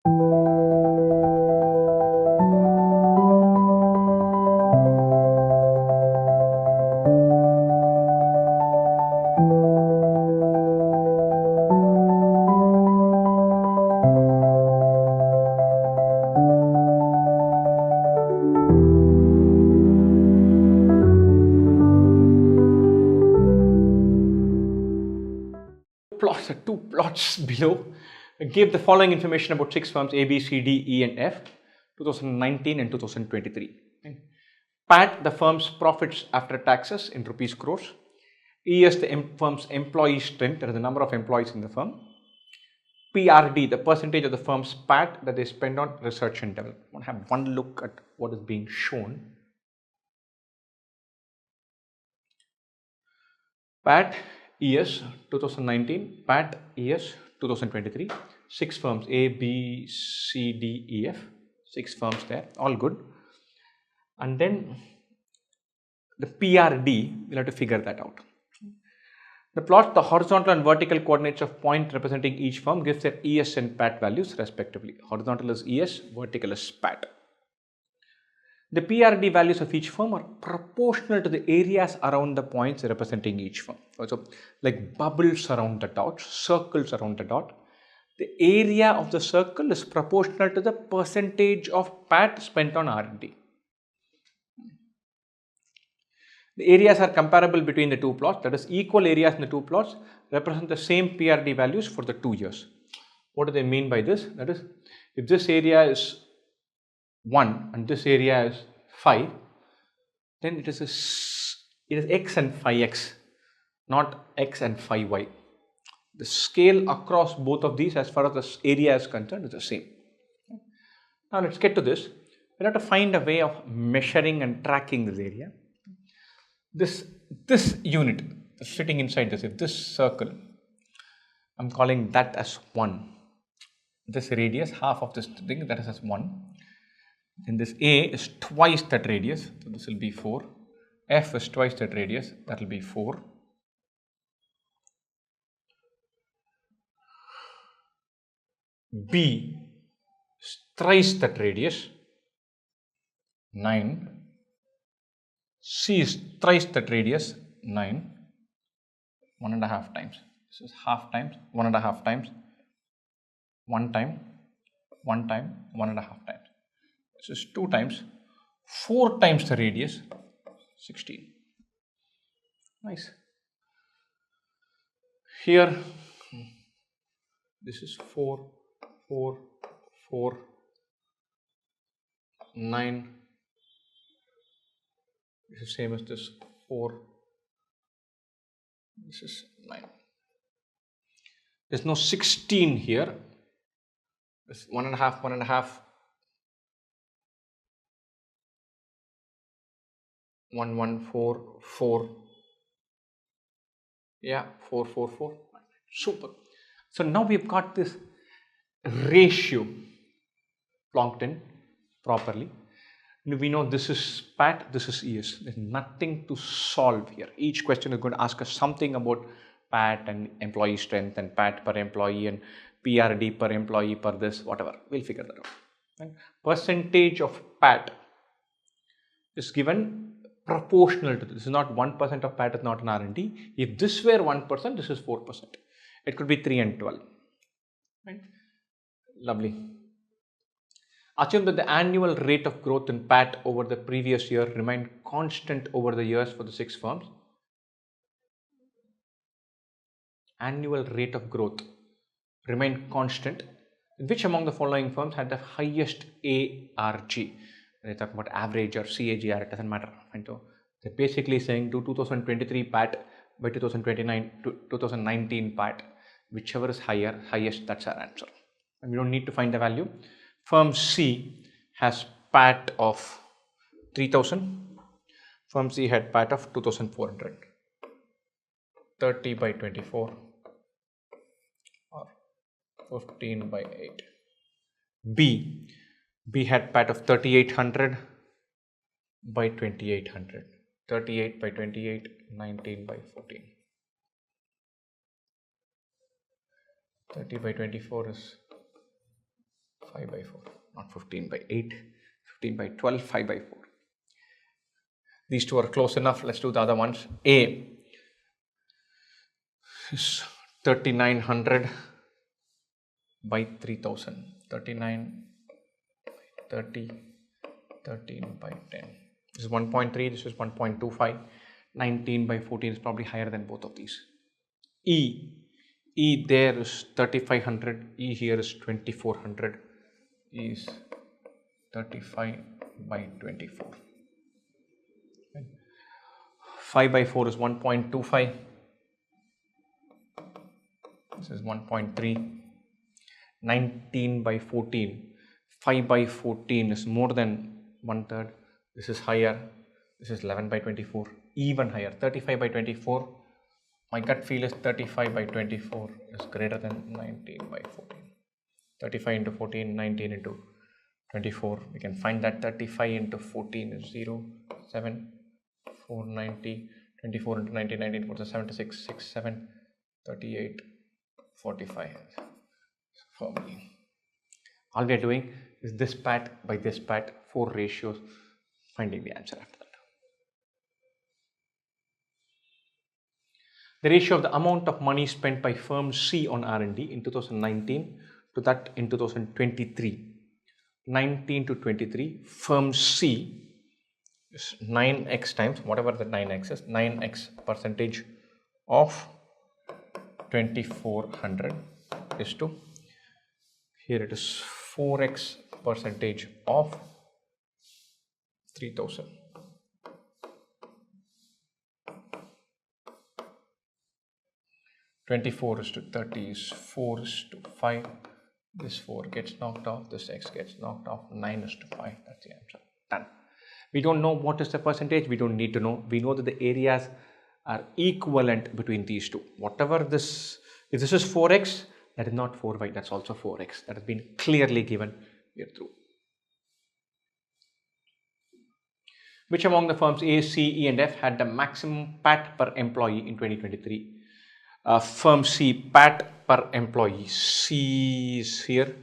Two plots below give the following information about 6 firms A, B, C, D, E and F 2019 and 2023. PAT, the firm's profits after taxes in rupees crores. E is the firm's employee strength, that is the number of employees in the firm. PRD, the percentage of the firm's PAT that they spend on research and development. I want to have one look at what is being shown. PAT ES 2019, PAT ES 2023, 6 firms A, B, C, D, E, F, 6 firms there, all good. And then the PRD, we'll have to figure that out. The plot, the horizontal and vertical coordinates of point representing each firm gives their ES and PAT values respectively. Horizontal is ES, vertical is PAT. The PRD values of each firm are proportional to the areas around the points representing each firm. So, like bubbles around the dot, circles around the dot, the area of the circle is proportional to the percentage of PAT spent on R&D. The areas are comparable between the two plots, that is, equal areas in the two plots represent the same PRD values for the 2 years. What do they mean by this? That is, if this area is 1 and this area is 5, then it is x and phi x, not x and phi y. The scale across both of these as far as the area is concerned is the same. Now let's get to this. We'll have to find a way of measuring and tracking this area. This unit is sitting inside this. If this circle, I'm calling that as 1. This radius, half of this thing, that is as 1. Then this A is twice that radius, so this will be 4. F is twice that radius, that will be 4. B is thrice that radius, 9. C is thrice that radius, 9. 1.5 times. This is half times, 1.5 times, 1 time, 1 time, 1.5 times. This is 2 times, 4 times the radius, 16. Nice. Here, this is 4, 4, 4, 9. This is same as this, 4. This is 9. There's no 16 here. This 1.5, 1.5. 1, 1, 4, 4. Yeah, 4, 4, 4. Super. So now we've got this ratio plonked in properly. We know this is PAT, this is ES. There's nothing to solve here. Each question is going to ask us something about PAT and employee strength and PAT per employee and PRD per employee per this, whatever. We'll figure that out. Right? Percentage of PAT is given proportional to this. This is not 1% of PAT is not an R&D. If this were 1%, this is 4%. It could be 3 and 12. Right? Lovely. Assume that the annual rate of growth in PAT over the previous year remained constant over the years for the 6 firms. Annual rate of growth remained constant. Which among the following firms had the highest ARG? They talk about average or CAGR, it doesn't matter. So they're basically saying do 2023 PAT by 2019 PAT. Whichever is highest, that's our answer. And we don't need to find the value. Firm C has PAT of 3000. Firm C had PAT of 2400. 30 by 24 or 15 by 8. B had PAT of 3800 by 2800. 38 by 28, 19 by 14. 30 by 24 is 5 by 4, not 15 by 8, 15 by 12, 5 by 4. These two are close enough. Let's do the other ones. A is 3900 by 3000. 39 by 30, 13 by 10. This is 1.3, this is 1.25. 19 by 14 is probably higher than both of these. E there is 3500, E here is 2400, E is 35 by 24. 5 by 4 is 1.25, this is 1.3. 19 by 14, 5 by 14 is more than 1/3, this is higher, this is 11 by 24, even higher. 35 by 24, my gut feel is 35 by 24 is greater than 19 by 14. 35 into 14, 19 into 24, we can find that 35 into 14 is 0, 7, 490, 24 into 19, 19 for the 76, 6, 7, 38, 45. For me, all we are doing is this pat by this pat, 4 ratios, finding the answer after that. The ratio of the amount of money spent by firm C on R&D in 2019 to that in 2023. 19 to 23, firm C is 9x times, whatever the 9x is, 9x percentage of 2400 is to, here it is 4x percentage of 3000. (24 is to 30 is 4 is to 5. This 4 gets knocked off, this x gets knocked off, 9 is to 5. That's the answer. Done. We don't know what is the percentage, we don't need to know. We know that the areas are equivalent between these two. Whatever this, if this is 4x, that is not 4y, that's also 4x. That has been clearly given. We are through. Which among the firms A, C, E and F had the maximum PAT per employee in 2023? Firm C, PAT per employee. C is here,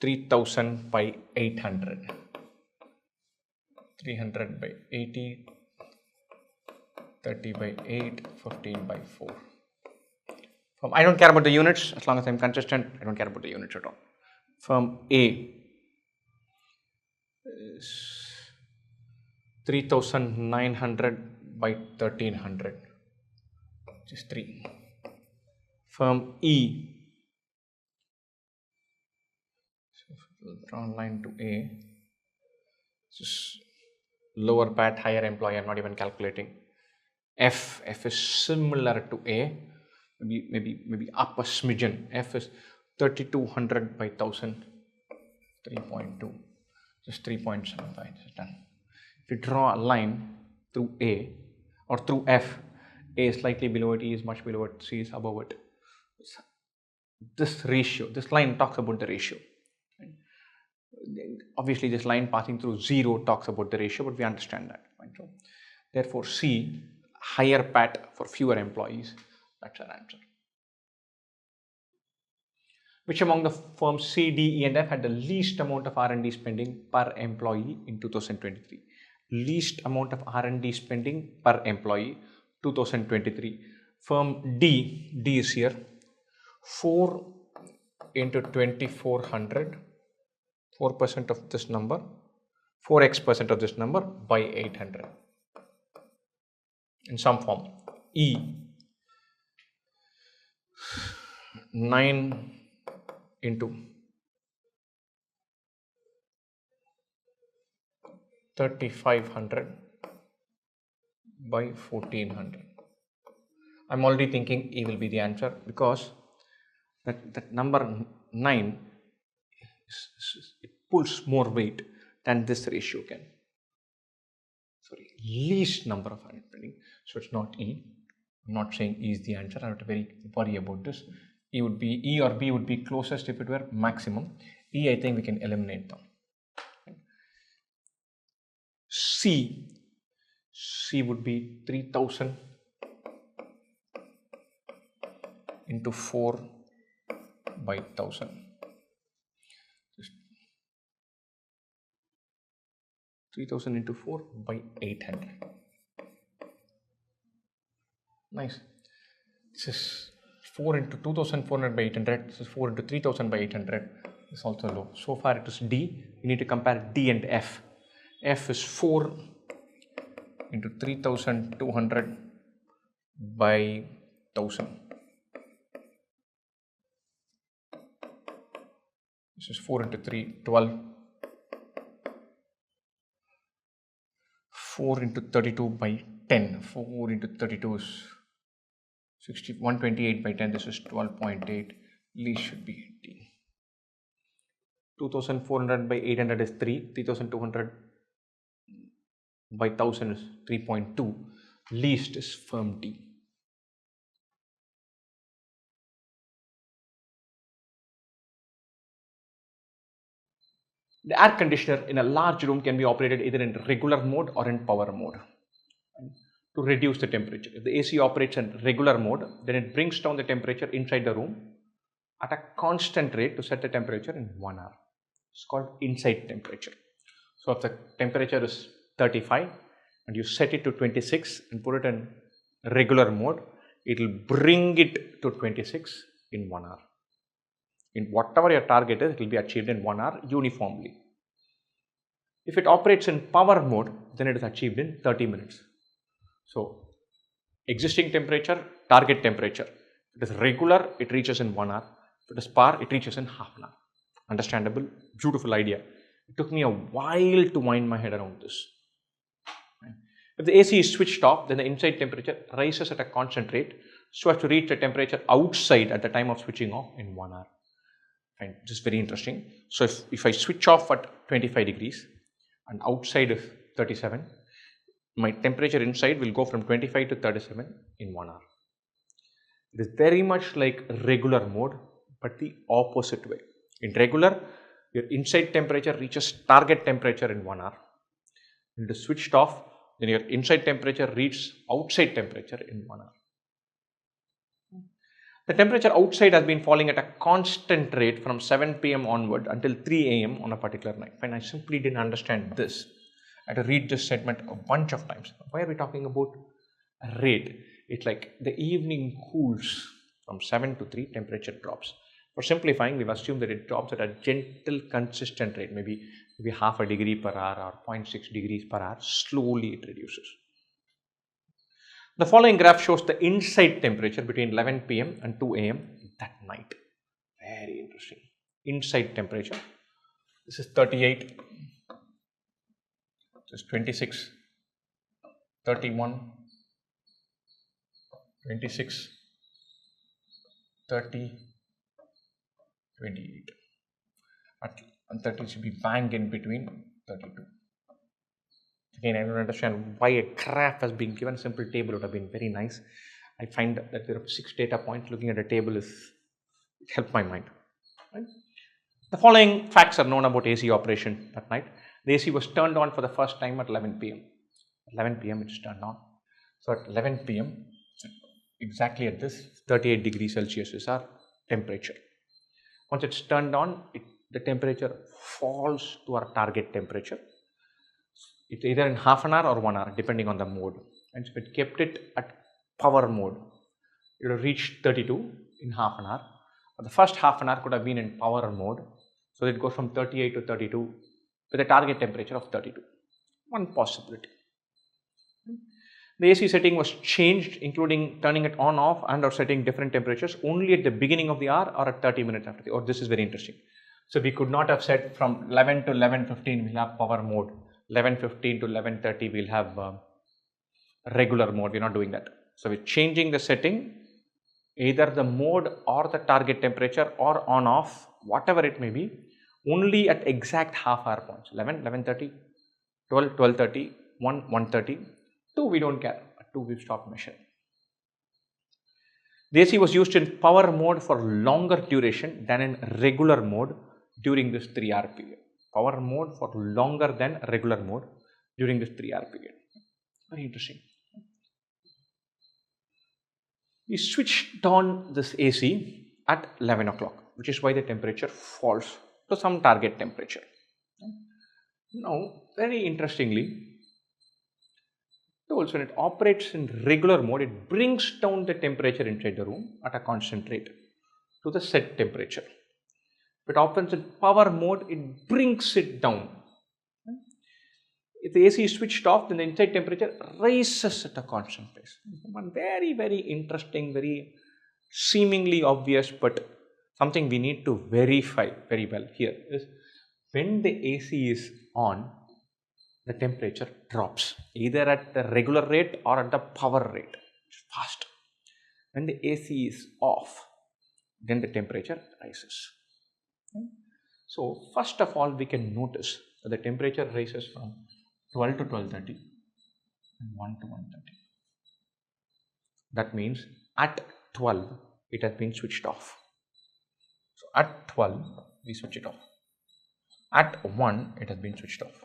3000 by 800. 300 by 80, 30 by 8, 15 by 4. I don't care about the units, as long as I'm consistent, I don't care about the units at all. Firm A is 3900 by 1300, which is 3. Firm E, so we'll draw a line to A, this is lower PAT, higher employee, I'm not even calculating. F is similar to A, maybe up a smidgen. F is 3200 by 1000, 3.2, just 3.75, this is done. If you draw a line through A or through F, A is slightly below it, E is much below it, C is above it. This ratio, this line talks about the ratio. Obviously, this line passing through 0 talks about the ratio, but we understand that. So, therefore, C, higher PAT for fewer employees, that's our answer. Which among the firms C, D, E and F had the least amount of R&D spending per employee in 2023? Least amount of R&D spending per employee 2023. Firm D is here, 4 into 2400, 4% of this number, 4x% of this number by 800 in some form. E, 9 into 3500 by 1400. I'm already thinking E will be the answer, because that number 9 it pulls more weight than this ratio can. Sorry, least number of R&D spending, so it's not E. I'm not saying E is the answer. I have to very worry about this. E or B would be closest if it were maximum. E, I think we can eliminate them. C would be 3000 into 4 by 1000. Just 3000 into 4 by 800. Nice. This is 4 into 2400 by 800. This is 4 into 3000 by 800. This is also low. So far it is D. We need to compare D and F. F is 4 into 3200 by 1000. This is 4 into 3, 12. 4 into 32 by 10. 4 into 32 is 128 by 10. This is 12.8. Least should be 18. 2400 by 800 is 3. 3200 by 1000 is 3.2. Least is firm D. The air conditioner in a large room can be operated either in regular mode or in power mode to reduce the temperature. If the AC operates in regular mode, then it brings down the temperature inside the room at a constant rate to set the temperature in 1 hour. It's called inside temperature. So if the temperature is 35 and you set it to 26 and put it in regular mode, it will bring it to 26 in 1 hour. In whatever your target is, it will be achieved in 1 hour uniformly. If it operates in power mode, then it is achieved in 30 minutes. So, existing temperature, target temperature. If it is regular, it reaches in 1 hour. If it is power, it reaches in half an hour. Understandable, beautiful idea. It took me a while to wind my head around this. If the AC is switched off, then the inside temperature rises at a constant rate so as to reach the temperature outside at the time of switching off in 1 hour. Fine. This is very interesting. So if I switch off at 25 degrees and outside is 37, my temperature inside will go from 25 to 37 in 1 hour. It is very much like regular mode, but the opposite way. In regular, your inside temperature reaches target temperature in 1 hour. When it is switched off, then your inside temperature reaches outside temperature in 1 hour. The temperature outside has been falling at a constant rate from 7 p.m. onward until 3 a.m. on a particular night. When I simply didn't understand this, I had to read this segment a bunch of times. Why are we talking about a rate? It's like the evening cools from 7 to 3, temperature drops. For simplifying, we've assumed that it drops at a gentle, consistent rate, maybe half a degree per hour or 0.6 degrees per hour. Slowly it reduces. The following graph shows the inside temperature between 11 p.m. and 2 a.m. that night. Very interesting. Inside temperature. This is 38. This is 26. 31. 26. 30. 28. And 30 should be bang in between 32. Again, I don't understand why a graph has been given. A simple table would have been very nice. I find that there are 6 data points. Looking at a table it helped my mind. Right? The following facts are known about AC operation that night. The AC was turned on for the first time at 11 p.m. 11 p.m. it's turned on. So at 11 p.m. exactly at this 38 degrees Celsius is our temperature. Once it's turned on, the temperature falls to our target temperature. It's either in half an hour or 1 hour, depending on the mode. And if it kept it at power mode, it will reach 32 in half an hour. But the first half an hour could have been in power mode. So it goes from 38 to 32 with a target temperature of 32. One possibility. The AC setting was changed, including turning it on, off, and or setting different temperatures only at the beginning of the hour or at 30 minutes after the hour. This is very interesting. So we could not have said from 11 to 11:15 we'll have power mode. 11:15 to 11:30 we'll have regular mode. We're not doing that. So we're changing the setting, either the mode or the target temperature or on off, whatever it may be, only at exact half hour points. 11, 11:30, 12, 12:30, 1, 1:30, 2 we don't care. At 2 we've stopped measuring. The AC was used in power mode for longer duration than in regular mode during this 3-hour period. Power mode for longer than regular mode during this 3-hour period. Very interesting. We switched on this AC at 11 o'clock, which is why the temperature falls to some target temperature. Now, very interestingly, also when it operates in regular mode, it brings down the temperature inside the room at a constant rate to the set temperature. If it operates in power mode, it brings it down. If the AC is switched off, then the inside temperature rises at a constant pace. One very, very interesting, very seemingly obvious, but something we need to verify very well here is when the AC is on, the temperature drops either at the regular rate or at the power rate. It's fast. When the AC is off, then the temperature rises. So first of all, we can notice that the temperature rises from 12 to 12:30 and 1 to 1:30. That means at 12 it has been switched off. So at 12 we switch it off. At 1 it has been switched off.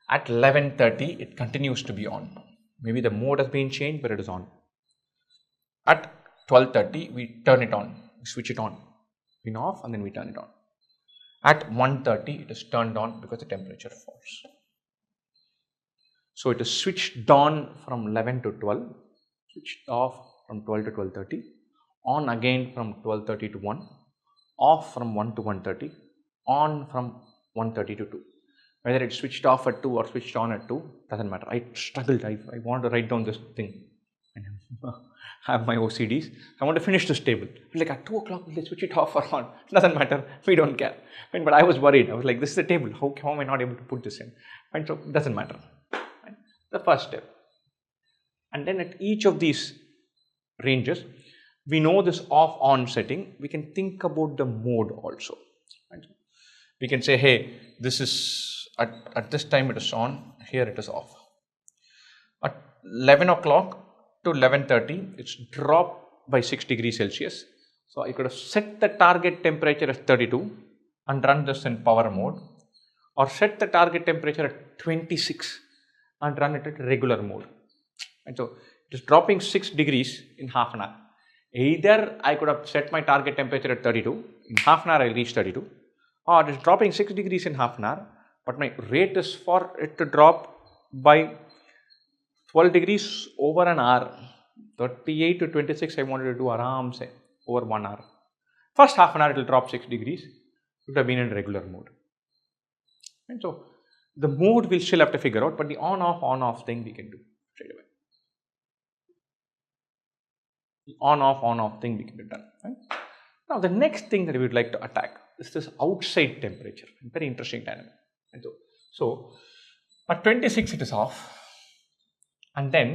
At 11:30 it continues to be on. Maybe the mode has been changed, but it is on. At 12:30 we turn it on, we switch it on, we off and then we turn it on. At 1:30 it is turned on because the temperature falls. So it is switched on from 11 to 12, switched off from 12 to 12:30, on again from 12:30 to 1, off from 1 to 1:30, on from 1:30 to 2. Whether it's switched off at 2 or switched on at 2, doesn't matter. I struggled, I want to write down this thing. Have my OCDs. I want to finish this table. Like at 2 o'clock, will they switch it off or on? Doesn't matter. We don't care. But I was worried. I was like, this is the table. How am I not able to put this in? And so it doesn't matter. The first step. And then at each of these ranges, we know this off-on setting. We can think about the mode also. We can say, hey, this is at this time it is on. Here it is off. At 11 o'clock to 11:30, it's dropped by 6 degrees Celsius. So I could have set the target temperature as 32 and run this in power mode, or set the target temperature at 26 and run it at regular mode. And so it is dropping 6 degrees in half an hour. Either I could have set my target temperature at 32, in half an hour I'll reach 32, or it is dropping 6 degrees in half an hour, but my rate is for it to drop by 12 degrees over an hour. 38 to 26 I wanted to do aram se over 1 hour. First half an hour it will drop 6 degrees. It would have been in regular mode. And so the mode we'll still have to figure out, but the on-off thing we can do straight away. The on-off thing we can do done. Right? Now the next thing that we would like to attack is this outside temperature. Very interesting dynamic. And so at 26 it is off. And then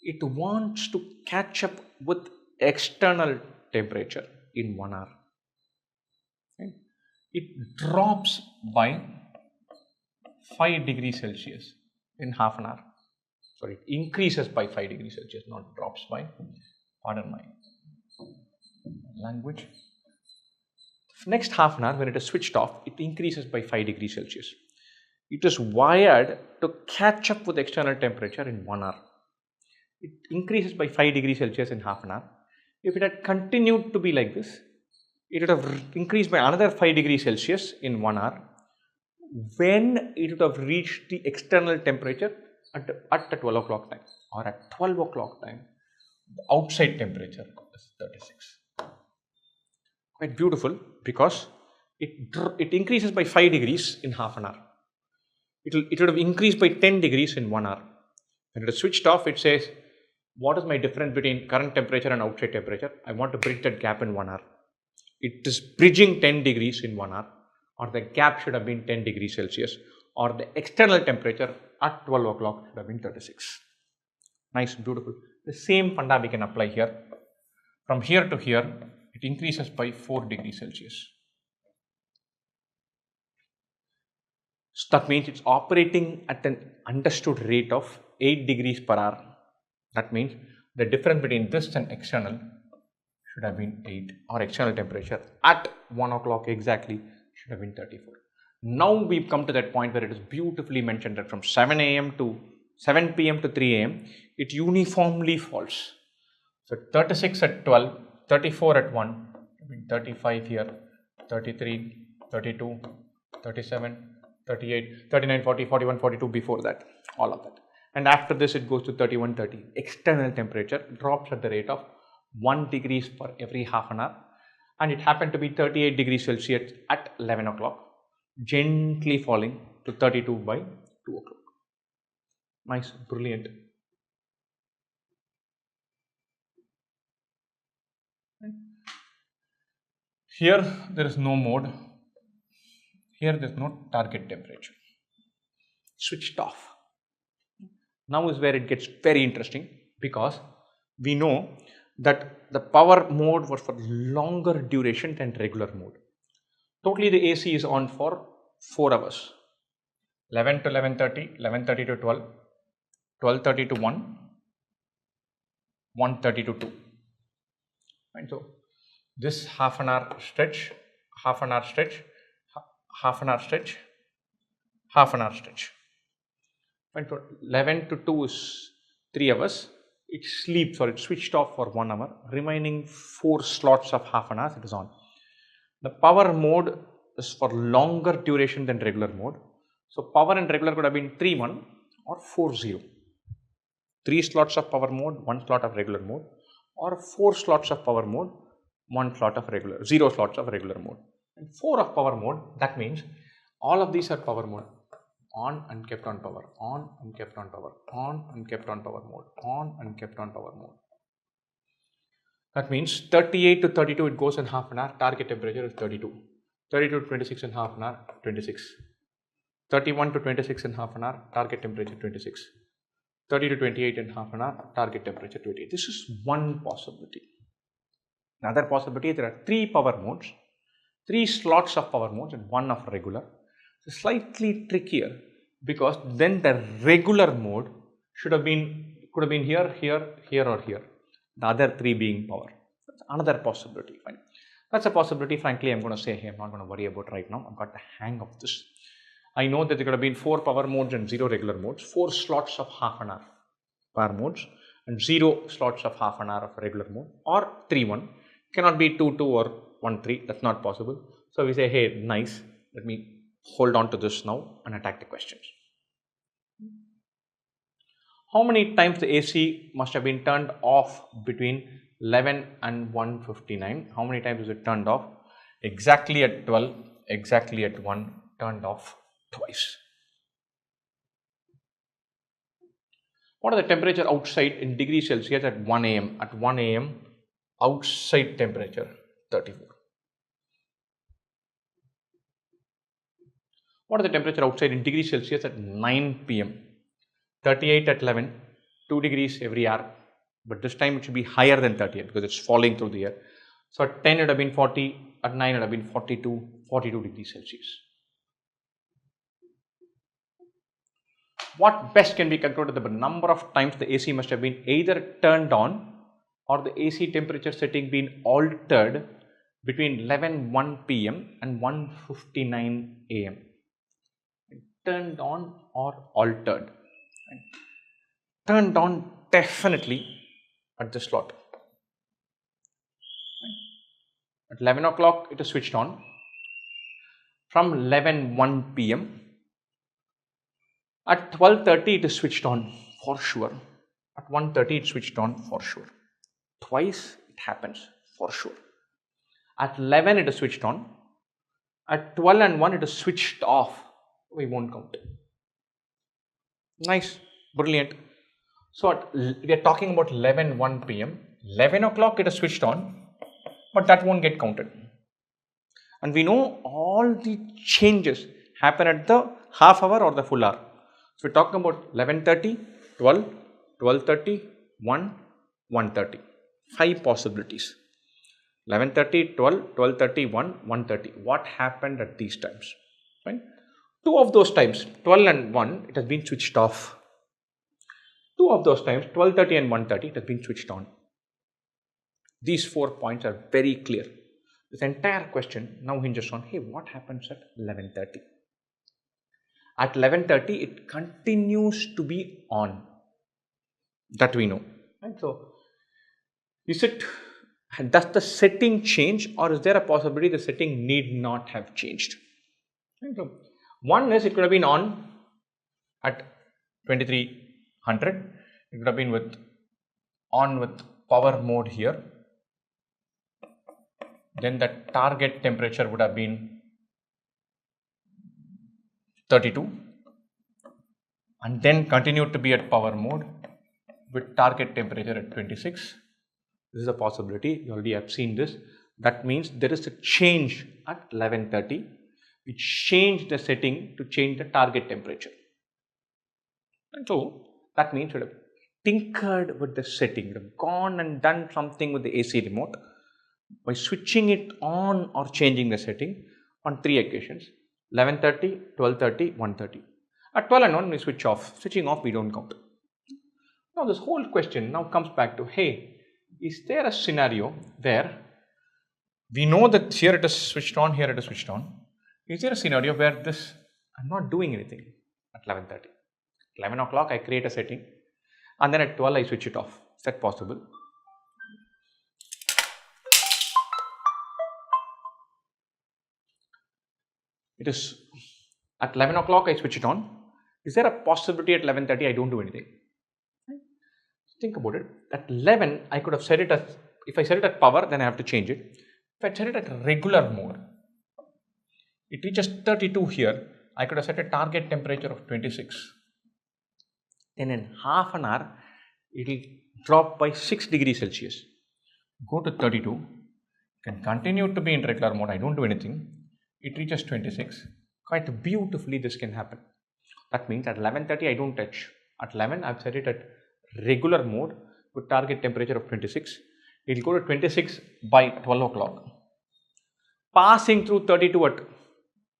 it wants to catch up with external temperature in 1 hour. Okay. It drops by 5 degrees Celsius in half an hour. Sorry, it increases by 5 degrees Celsius, not drops by. Pardon my language. Next half an hour, when it is switched off, it increases by 5 degrees Celsius. It is wired to catch up with external temperature in 1 hour. It increases by 5 degrees Celsius in half an hour. If it had continued to be like this, it would have increased by another 5 degrees Celsius in 1 hour, when it would have reached the external temperature at the 12 o'clock time, or at 12 o'clock time, the outside temperature is 36. Quite beautiful, because it increases by 5 degrees in half an hour. It would have increased by 10 degrees in 1 hour. When it is switched off, it says, what is my difference between current temperature and outside temperature? I want to bridge that gap in 1 hour. It is bridging 10 degrees in 1 hour, or the gap should have been 10 degrees Celsius, or the external temperature at 12 o'clock should have been 36. Nice, beautiful. The same funda we can apply here. From here to here, it increases by 4 degrees Celsius. So that means it's operating at an understood rate of 8 degrees per hour. That means the difference between this and external should have been 8, or external temperature at 1 o'clock exactly should have been 34. Now we've come to that point where it is beautifully mentioned that from 7 a.m. to 7 p.m. to 3 a.m. it uniformly falls. So 36 at 12, 34 at 1, 35 here, 33, 32, 37, 38, 39, 40, 41, 42 before that, all of that. And after this it goes to 31, 30. External temperature drops at the rate of 1 degrees per every half an hour, and it happened to be 38 degrees Celsius at 11 o'clock, gently falling to 32 by 2 o'clock. Nice, brilliant. Here there is no mode. Here there is no target temperature. Switched off. Now is where it gets very interesting, because we know that the power mode was for longer duration than regular mode. Totally the AC is on for 4 hours. 11 to 11:30, 11:30 to 12, 12:30 to 1, 1:30 to 2. Right, so this half an hour stretch, half an hour stretch, half an hour stretch, half an hour stretch. Right, so 11 to 2 is 3 hours. It sleeps or it switched off for 1 hour. Remaining 4 slots of half an hour it is on. The power mode is for longer duration than regular mode. So power in regular could have been 3-1 or 4-0. 3 slots of power mode, 1 slot of regular mode, or 4 slots of power mode, 1 slot of regular, 0 slots of regular mode. And 4 of power mode, that means all of these are power mode. On and kept on power, on and kept on power, on and kept on power mode, on and kept on power mode. That means 38 to 32 it goes in half an hour, target temperature is 32. 32 to 26 in half an hour, 26. 31 to 26 in half an hour, target temperature 26. 30 to 28 in half an hour, target temperature 28. This is one possibility. Another possibility, there are 3 power modes, 3 slots of power modes and 1 of regular. It's slightly trickier, because then the regular mode could have been here, here, here or here. The other 3 being power. That's another possibility. Fine. That's a possibility, frankly, I'm going to say, hey, I'm not going to worry about right now. I've got the hang of this. I know that there could have been 4 power modes and 0 regular modes, 4 slots of half an hour power modes and 0 slots of half an hour of regular mode, or 3-1. Cannot be 2-2 or 1-3. That's not possible. So we say, hey, nice. Let me hold on to this now and attack the questions. How many times the AC must have been turned off between 11 and 1:59? How many times is it turned off? Exactly at 12, exactly at 1, turned off twice. What are the temperature outside in degrees Celsius at 1 a.m.? At 1 a.m. outside temperature 34. What are the temperature outside in degrees Celsius at 9 p.m.? 38 at 11, 2 degrees every hour, but this time it should be higher than 38 because it's falling through the air. So at 10 it would have been 40, at 9 it would have been 42, 42 degrees Celsius. What best can be concluded? The number of times the AC must have been either turned on or the AC temperature setting been altered between 11:01 p.m. and 1:59 a.m. Turned on or altered. Turned on definitely at this slot. At 11 o'clock it is switched on. From 11:01 p.m. At 12:30 it is switched on for sure. At 1:30 it switched on for sure. Twice it happens for sure. At 11 it is switched on. At 12 and 1 it is switched off. We won't count. Nice, brilliant. So we are talking about 11:01 p.m. 11 o'clock it is switched on, but that won't get counted. And we know all the changes happen at the half hour or the full hour. So we're talking about 11:30, 12, 12:30, 1, 1:30. 5 possibilities. 11:30, 12, 12:30, 1, 1:30. What happened at these times? Right? 2 of those times, 12 and 1, it has been switched off. 2 of those times, 12:30 and 1:30, it has been switched on. These 4 points are very clear. This entire question now hinges on, hey, what happens at 11:30? At 11:30, it continues to be on. That we know. Right? So, is it Does the setting change, or is there a possibility the setting need not have changed? So one is it could have been on at 2300. It could have been on with power mode here. Then the target temperature would have been 32 and then continued to be at power mode with target temperature at 26. This is a possibility. You already have seen this. That means there is a change at 11:30 which changed the setting to change the target temperature. And so that means you have tinkered with the setting, you have gone and done something with the AC remote by switching it on or changing the setting on 3 occasions: 11:30, 12:30, 1:30. At 12 and 1 we switch off. Switching off we don't count. Now this whole question now comes back to, hey, is there a scenario where we know that here it is switched on, here it is switched on. Is there a scenario where this, I'm not doing anything at 11:30. 11 o'clock I create a setting and then at 12 I switch it off. Is that possible? It is at 11 o'clock I switch it on. Is there a possibility at 11:30 I don't do anything? Think about it. At 11 I could have set it as, if I set it at power then I have to change it. If I set it at regular mode, it reaches 32 here. I could have set a target temperature of 26. Then in half an hour it will drop by 6 degrees Celsius. Go to 32, can continue to be in regular mode, I don't do anything. It reaches 26. Quite beautifully this can happen. That means at 11:30 I don't touch. At 11 I've set it at regular mode with target temperature of 26. It will go to 26 by 12 o'clock. Passing through 32 at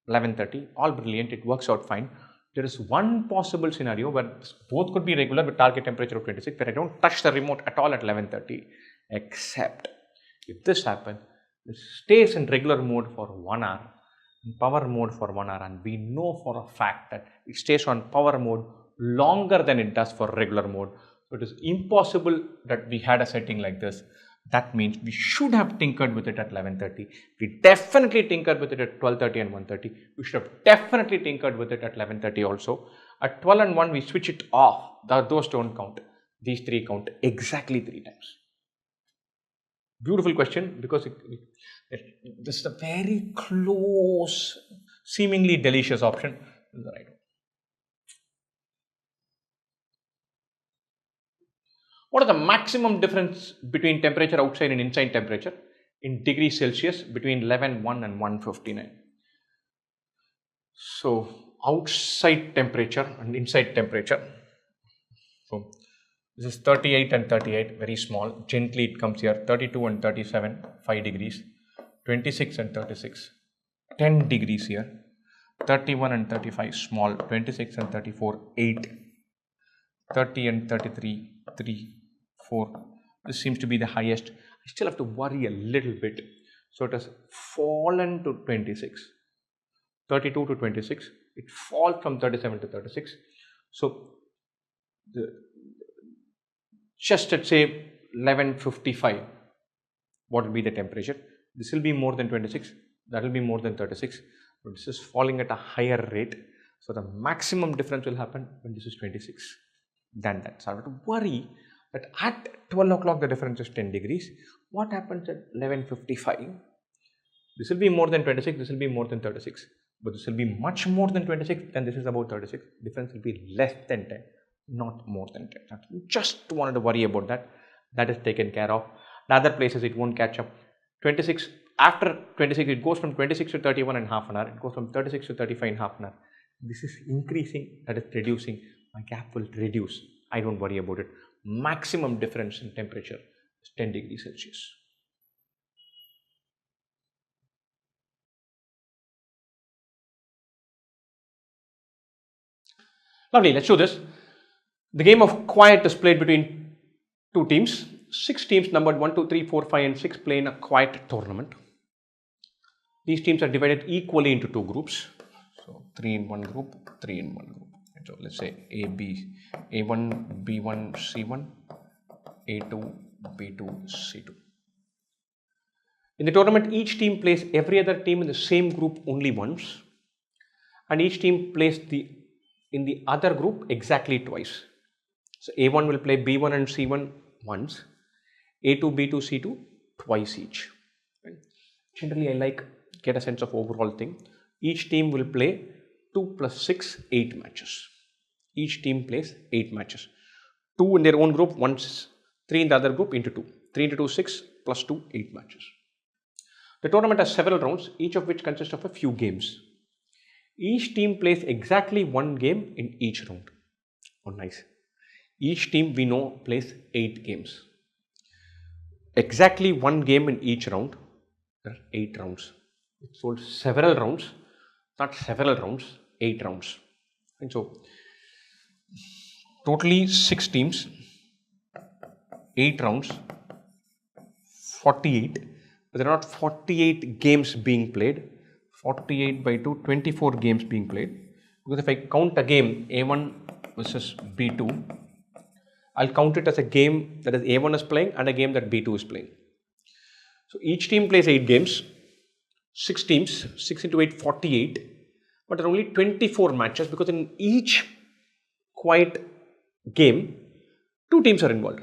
11:30, all brilliant, it works out fine. There is one possible scenario where both could be regular with target temperature of 26, where I don't touch the remote at all at 11:30, except if this happens, it stays in regular mode for 1 hour, in power mode for 1 hour, and we know for a fact that it stays on power mode longer than it does for regular mode. So it is impossible that we had a setting like this. That means we should have tinkered with it at 11:30. We definitely tinkered with it at 12:30 and 1:30. We should have definitely tinkered with it at 11:30 also. At 12 and 1 we switch it off. Those don't count. These 3 count exactly 3 times. Beautiful question, because this is a very close, seemingly delicious option. This is the right one. What is the maximum difference between temperature outside and inside temperature in degrees Celsius between 11:1 and 1:59? So outside temperature and inside temperature. So this is 38 and 38, very small. Gently it comes here. 32 and 37, 5 degrees. 26 and 36, 10 degrees here. 31 and 35, small. 26 and 34, 8. 30 and 33, 3, 4. This seems to be the highest. I still have to worry a little bit. So it has fallen to 26. 32 to 26. It falls from 37 to 36. So just let's say 11:55. What will be the temperature? This will be more than 26. That will be more than 36. But this is falling at a higher rate. So the maximum difference will happen when this is 26 than that. So I have to worry that at 12 o'clock the difference is 10 degrees. What happens at 11:55? This will be more than 26, this will be more than 36. But this will be much more than 26, then this is about 36. Difference will be less than 10, not more than 10. I just wanted to worry about that. That is taken care of. The other places it won't catch up. 26, after 26, it goes from 26 to 31 in half an hour. It goes from 36 to 35 in half an hour. This is increasing, that is reducing. My gap will reduce. I don't worry about it. Maximum difference in temperature is 10 degrees Celsius. Lovely, let's do this. The game of quiet is played between 2 teams. 6 teams numbered 1, 2, 3, 4, 5 and 6 play in a quiet tournament. These teams are divided equally into 2 groups. So 3 in one group, 3 in one group. So let's say A1, B1, C1, A2, B2, C2. In the tournament, each team plays every other team in the same group only once, and each team plays in the other group exactly twice. So A1 will play B1 and C1 once, A2, B2, C2 twice each. Right? Generally, I like get a sense of overall thing. Each team will play 2 plus 6, 8 matches. Each team plays 8 matches. 2 in their own group, 3 in the other group into 2. 3 into 2, 6 plus 2, 8 matches. The tournament has several rounds, each of which consists of a few games. Each team plays exactly one game in each round. Oh, nice. Each team we know plays 8 games. Exactly one game in each round. There are 8 rounds. It's told several rounds, not several rounds, 8 rounds. And so, totally 6 teams, 8 rounds, 48. But there are not 48 games being played. 48 by 2, 24 games being played. Because if I count a game A1 versus B2, I'll count it as a game that is A1 is playing and a game that B2 is playing. So each team plays 8 games, 6 teams, 6 into 8, 48. But there are only 24 matches because in each quiet game, 2 teams are involved.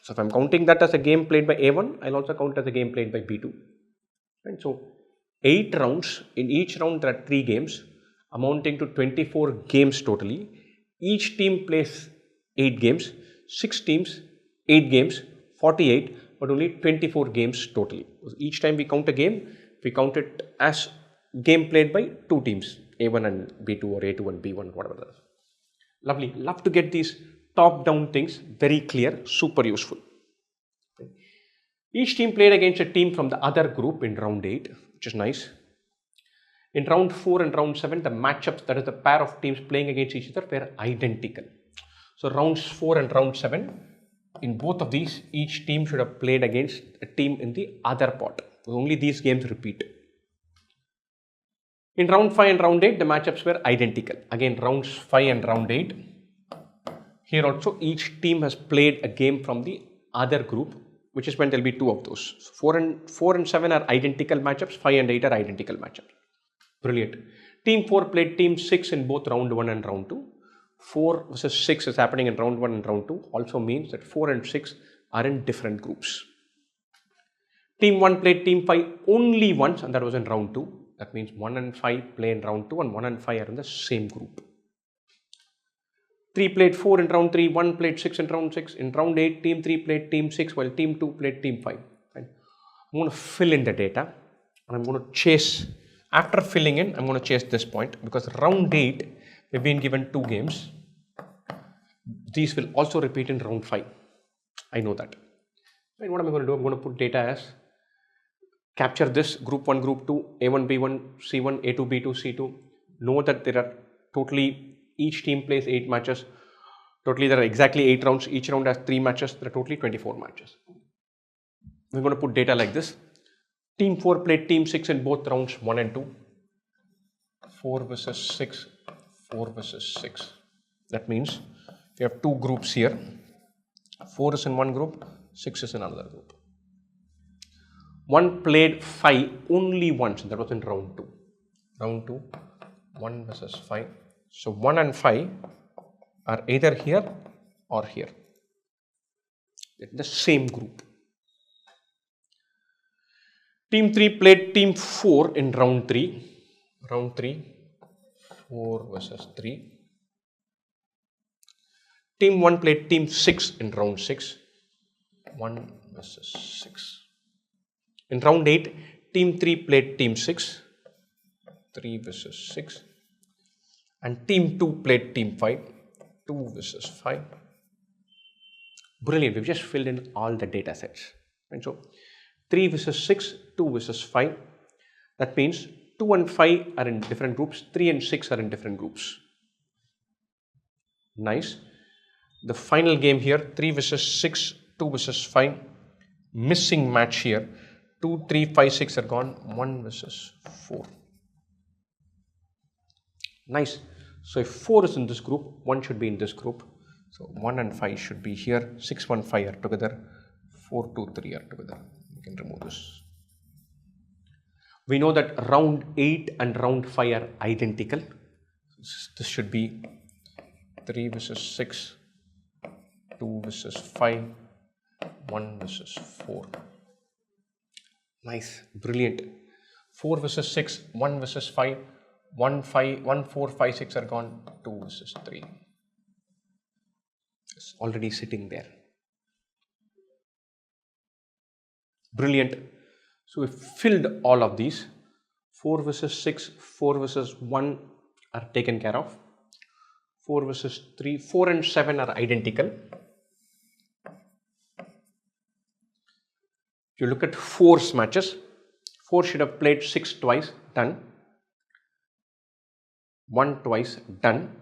So if I'm counting that as a game played by A1, I'll also count as a game played by B2. Right? So 8 rounds, in each round there are 3 games amounting to 24 games totally. Each team plays 8 games, 6 teams, 8 games, 48, but only 24 games totally. Each time we count a game, we count it as game played by 2 teams, A1 and B2 or A2 and B1, whatever that is. Lovely. Love to get these top-down things very clear, super useful. Each team played against a team from the other group in round 8, which is nice. In round 4 and round 7, the matchups, that is the pair of teams playing against each other, were identical. So rounds 4 and round 7, in both of these, each team should have played against a team in the other pot. Only these games repeat. In round 5 and round 8, the matchups were identical. Again, rounds 5 and round 8. Here also, each team has played a game from the other group, which is when there will be 2 of those. So 4 and 7 are identical matchups, 5 and 8 are identical matchups. Brilliant. Team 4 played team 6 in both round 1 and round 2. 4 versus 6 is happening in round 1 and round 2, also means that 4 and 6 are in different groups. Team 1 played team 5 only once, and that was in round 2. That means 1 and 5 play in round 2 and 1 and 5 are in the same group. 3 played 4 in round 3, 1 played 6 in round 6. In round 8, team 3 played team 6 while team 2 played team 5. Fine. I'm going to fill in the data and I'm going to chase, after filling in, I'm going to chase this point because round 8, we've been given 2 games. These will also repeat in round 5. I know that. And what am I going to do? I'm going to put data as capture this group 1, group 2, A1, B1, C1, A2, B2, C2. Know that there are totally, each team plays 8 matches. Totally there are exactly 8 rounds. Each round has 3 matches. There are totally 24 matches. We're going to put data like this. Team 4 played team 6 in both rounds 1 and 2. 4 versus 6, 4 versus 6. That means we have 2 groups here. 4 is in one group, 6 is in another group. 1 played 5 only once, that was in round 2. Round 2, 1 versus 5. So 1 and 5 are either here or here. They're in the same group. Team 3 played team 4 in round 3. Round 3, 4 versus 3. Team 1 played team 6 in round 6. 1 versus 6. In round 8, team 3 played team 6. 3 versus 6. And team 2 played team 5. 2 versus 5. Brilliant. We've just filled in all the data sets. And so 3 versus 6, 2 versus 5. That means 2 and 5 are in different groups. 3 and 6 are in different groups. Nice. The final game here, 3 versus 6, 2 versus 5. Missing match here. 2, 3, 5, 6 are gone. 1 versus 4. Nice. So if 4 is in this group, 1 should be in this group. So 1 and 5 should be here. 6, 1, 5 are together. 4, 2, 3 are together. We can remove this. We know that round 8 and round 5 are identical. This should be 3 versus 6, 2 versus 5, 1 versus 4. Nice, brilliant. 4 versus 6, 1 versus 5, 1, 5, 1, 4, 5, 6 are gone, 2 versus 3. It's already sitting there. Brilliant. So we filled all of these. 4 versus 6, 4 versus 1 are taken care of. 4 versus 3, 4 and 7 are identical. If you look at 4's matches, 4 should have played 6 twice, done. 1 twice, done.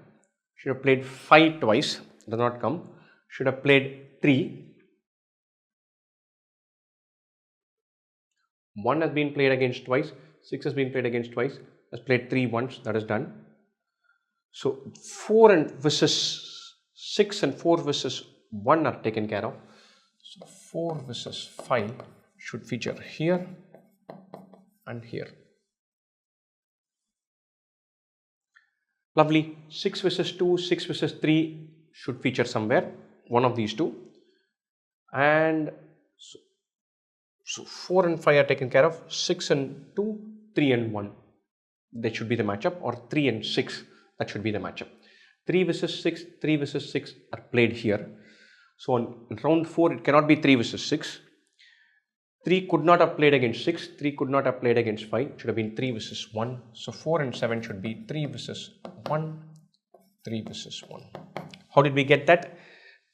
Should have played 5 twice, does not come. Should have played 3. 1 has been played against twice, 6 has been played against twice, has played 3 once, that is done. So 4 and versus 6 and 4 versus 1 are taken care of. So 4 versus 5 should feature here and here. Lovely. 6 versus 2, 6 versus 3 should feature somewhere, one of these two. And so 4 and 5 are taken care of. 6 and 2, 3 and 1. That should be the matchup, or 3 and 6. That should be the matchup. 3 versus 6, 3 versus 6 are played here. So on round 4, it cannot be 3 versus 6. 3 could not have played against 6. 3 could not have played against 5. It should have been 3 versus 1. So 4 and 7 should be 3 versus 1, 3 versus 1. How did we get that?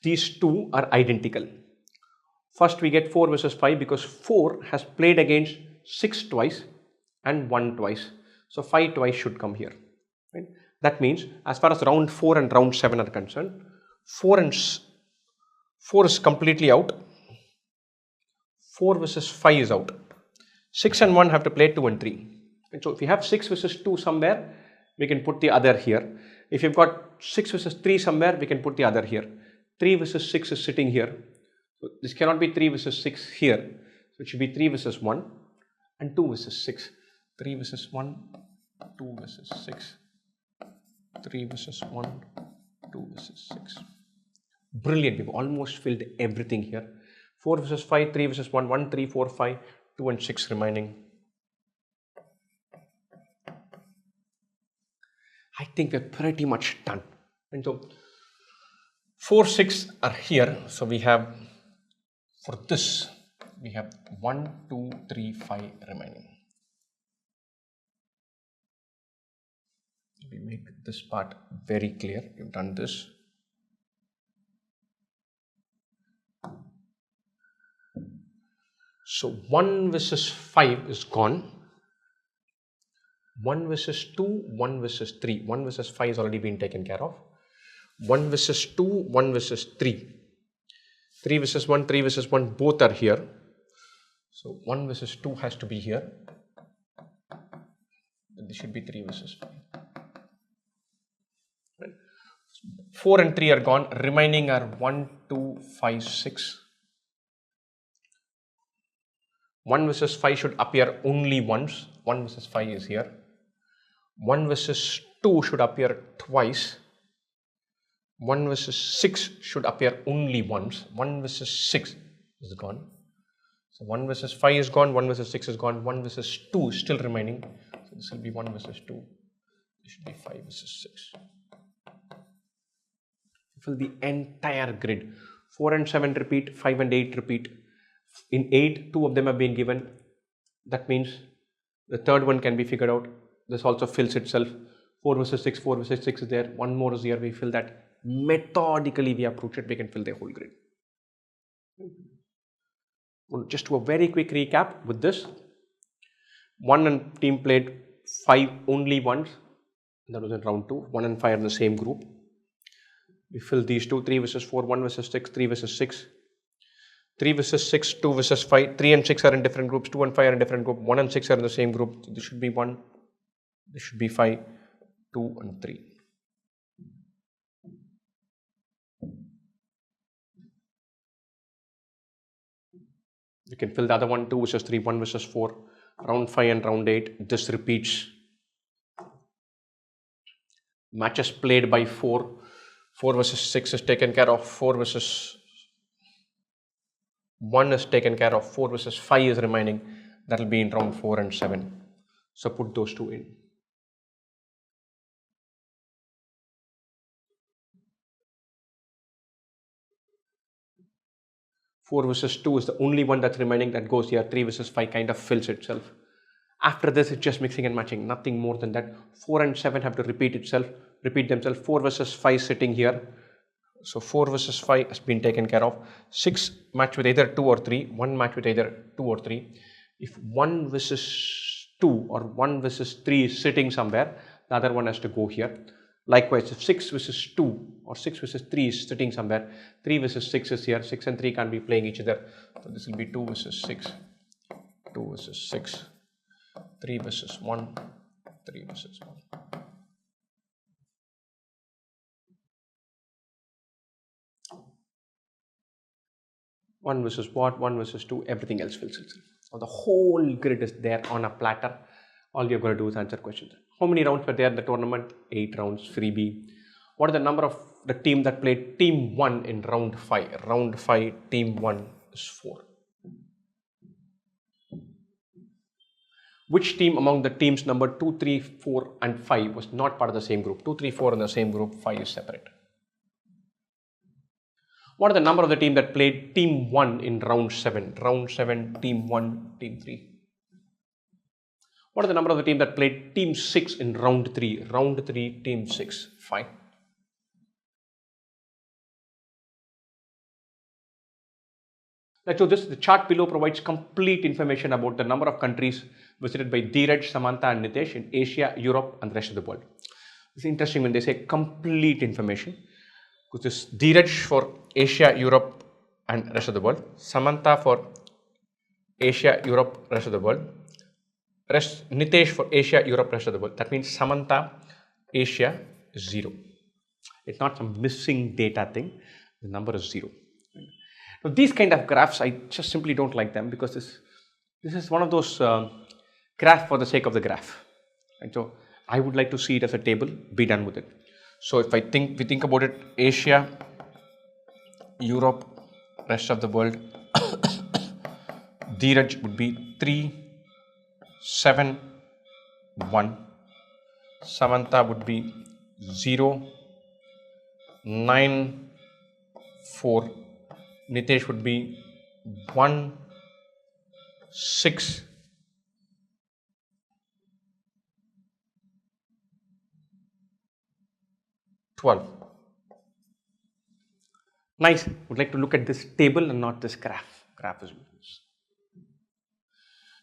These two are identical. First we get 4 versus 5 because 4 has played against 6 twice and 1 twice. So 5 twice should come here. Right? That means as far as round 4 and round 7 are concerned, 4 is completely out. 4 versus 5 is out. 6 and 1 have to play 2 and 3. And so if you have 6 versus 2 somewhere, we can put the other here. If you've got 6 versus 3 somewhere, we can put the other here. 3 versus 6 is sitting here. So this cannot be 3 versus 6 here. So it should be 3 versus 1 and 2 versus 6. 3 versus 1, 2 versus 6. 3 versus 1, 2 versus 6. Brilliant. We've almost filled everything here. 4 versus 5, 3 versus 1, 1, 3, 4, 5, 2 and 6 remaining. I think we're pretty much done. And so 4, 6 are here. So we have, for this, we have 1, 2, 3, 5 remaining. We make this part very clear. We've done this. So 1 versus 5 is gone. 1 versus 2, 1 versus 3. 1 versus 5 has already been taken care of. 1 versus 2, 1 versus 3. 3 versus 1, 3 versus 1, both are here. So 1 versus 2 has to be here. And this should be 3 versus 5. Right. 4 and 3 are gone. Remaining are 1, 2, 5, 6. 1 versus 5 should appear only once. 1 versus 5 is here. 1 versus 2 should appear twice. 1 versus 6 should appear only once. 1 versus 6 is gone. So 1 versus 5 is gone. 1 versus 6 is gone. 1 versus 2 is still remaining. So this will be 1 versus 2. This should be 5 versus 6. Fill the entire grid. 4 and 7 repeat. 5 and 8 repeat. In 8, 2 of them have been given. That means the third one can be figured out. This also fills itself. 4 versus 6, 4 versus 6 is there. One more is here. We fill that. Methodically we approach it. We can fill the whole grid. We'll just do a very quick recap with this. One and team played 5 only once. That was in round 2. 1 and 5 are in the same group. We fill these two. 3 versus 4, 1 versus 6, 3 versus 6. 3 versus 6, 2 versus 5. 3 and 6 are in different groups. 2 and 5 are in different group. 1 and 6 are in the same group. So this should be 1. This should be 5, 2 and 3. You can fill the other one. 2 versus 3, 1 versus 4, round 5 and round 8, this repeats. Matches played by 4. 4 versus 6 is taken care of. 4 versus 1 is taken care of. 4 versus 5 is remaining. That will be in round 4 and 7. So put those two in. Four versus 2 is the only one that's remaining that goes here. 3 versus 5 kind of fills itself. After this, it's just mixing and matching, nothing more than that. 4 and 7 have to repeat themselves. 4 versus 5 sitting here. So 4 versus 5 has been taken care of. 6 match with either 2 or 3. 1 match with either 2 or 3. If 1 versus 2 or 1 versus 3 is sitting somewhere, the other one has to go here. Likewise, if 6 versus 2 or 6 versus 3 is sitting somewhere, 3 versus 6 is here. 6 and 3 can't be playing each other. So this will be 2 versus 6, 2 versus 6. 3 versus 1, 3 versus 1. One versus what, 1 versus 2, everything else fills itself. So the whole grid is there on a platter. All you're going to do is answer questions. How many rounds were there in the tournament? 8 rounds, freebie. What are the number of the team that played team 1 in round 5? Round 5, team 1 is 4. Which team among the teams number 2, 3, 4 and 5 was not part of the same group? 2, 3, 4 in the same group, 5 is separate. What are the number of the team that played team 1 in round 7? Round 7, team 1, team 3. What are the number of the team that played team 6 in round 3? Round 3, team 6, 5. Let's do this. The chart below provides complete information about the number of countries visited by Dheeraj, Samantha and Nitesh in Asia, Europe and the rest of the world. It's interesting when they say complete information, because this Dheeraj for Asia, Europe and rest of the world, Samantha for Asia, Europe, rest of the world, Nitesh for Asia, Europe, rest of the world. That means Samantha, Asia is 0. It's not some missing data thing. The number is 0. Now, these kind of graphs, I just simply don't like them, because this is one of those graphs for the sake of the graph. And so I would like to see it as a table, be done with it. So if we think about it, Asia, Europe, rest of the world, Dheeraj would be 3, 7, 1. Samantha would be 0, 9, 4. Nitesh would be 1, 6, 12. Nice. Would like to look at this table and not this graph. Graph is useless.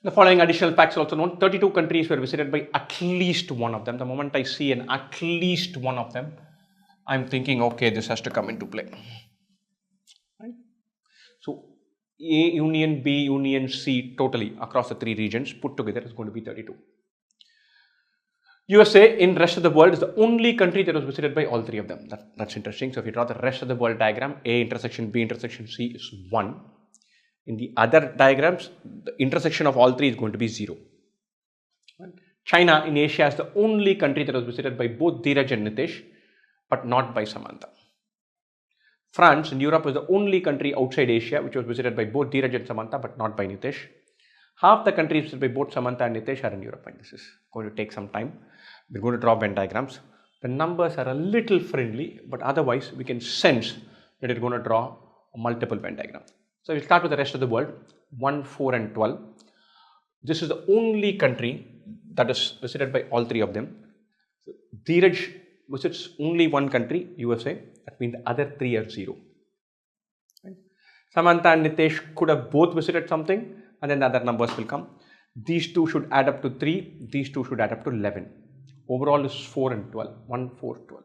The following additional facts are also known. 32 countries were visited by at least one of them. The moment I see an at least one of them, I'm thinking, okay, this has to come into play. Right? So A union B union C totally across the 3 regions put together is going to be 32. USA in rest of the world is the only country that was visited by all 3 of them. That's interesting. So if you draw the rest of the world diagram, A intersection B intersection C is 1. In the other diagrams, the intersection of all 3 is going to be 0. China in Asia is the only country that was visited by both Dheeraj and Nitesh, but not by Samantha. France in Europe is the only country outside Asia which was visited by both Dheeraj and Samantha, but not by Nitesh. Half the countries visited by both Samantha and Nitesh are in Europe, and this is going to take some time. We're going to draw Venn diagrams. The numbers are a little friendly, but otherwise we can sense that we're going to draw a multiple Venn diagram. So we'll start with the rest of the world, 1, 4 and 12. This is the only country that is visited by all 3 of them. So Dheeraj visits only one country, USA. That means the other 3 are 0. Right? Samantha and Nitesh could have both visited something, and then the other numbers will come. These 2 should add up to 3. These 2 should add up to 11. Overall is 4 and 12. 1, 4, 12.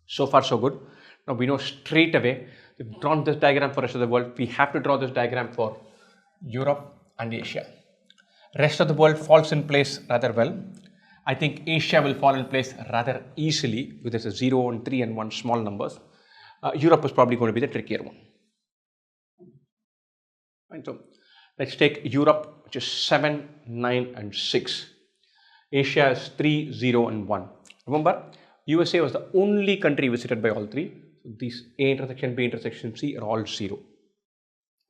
So far so good. Now we know straight away, we've drawn this diagram for the rest of the world. We have to draw this diagram for Europe and Asia. Rest of the world falls in place rather well. I think Asia will fall in place rather easily with this 0 and 3 and 1 small numbers. Europe is probably going to be the trickier one. And so Let's take Europe, which is 7, 9 and 6. Asia is 3, 0 and 1. Remember, USA was the only country visited by all three. So these A intersection, B intersection, C are all 0.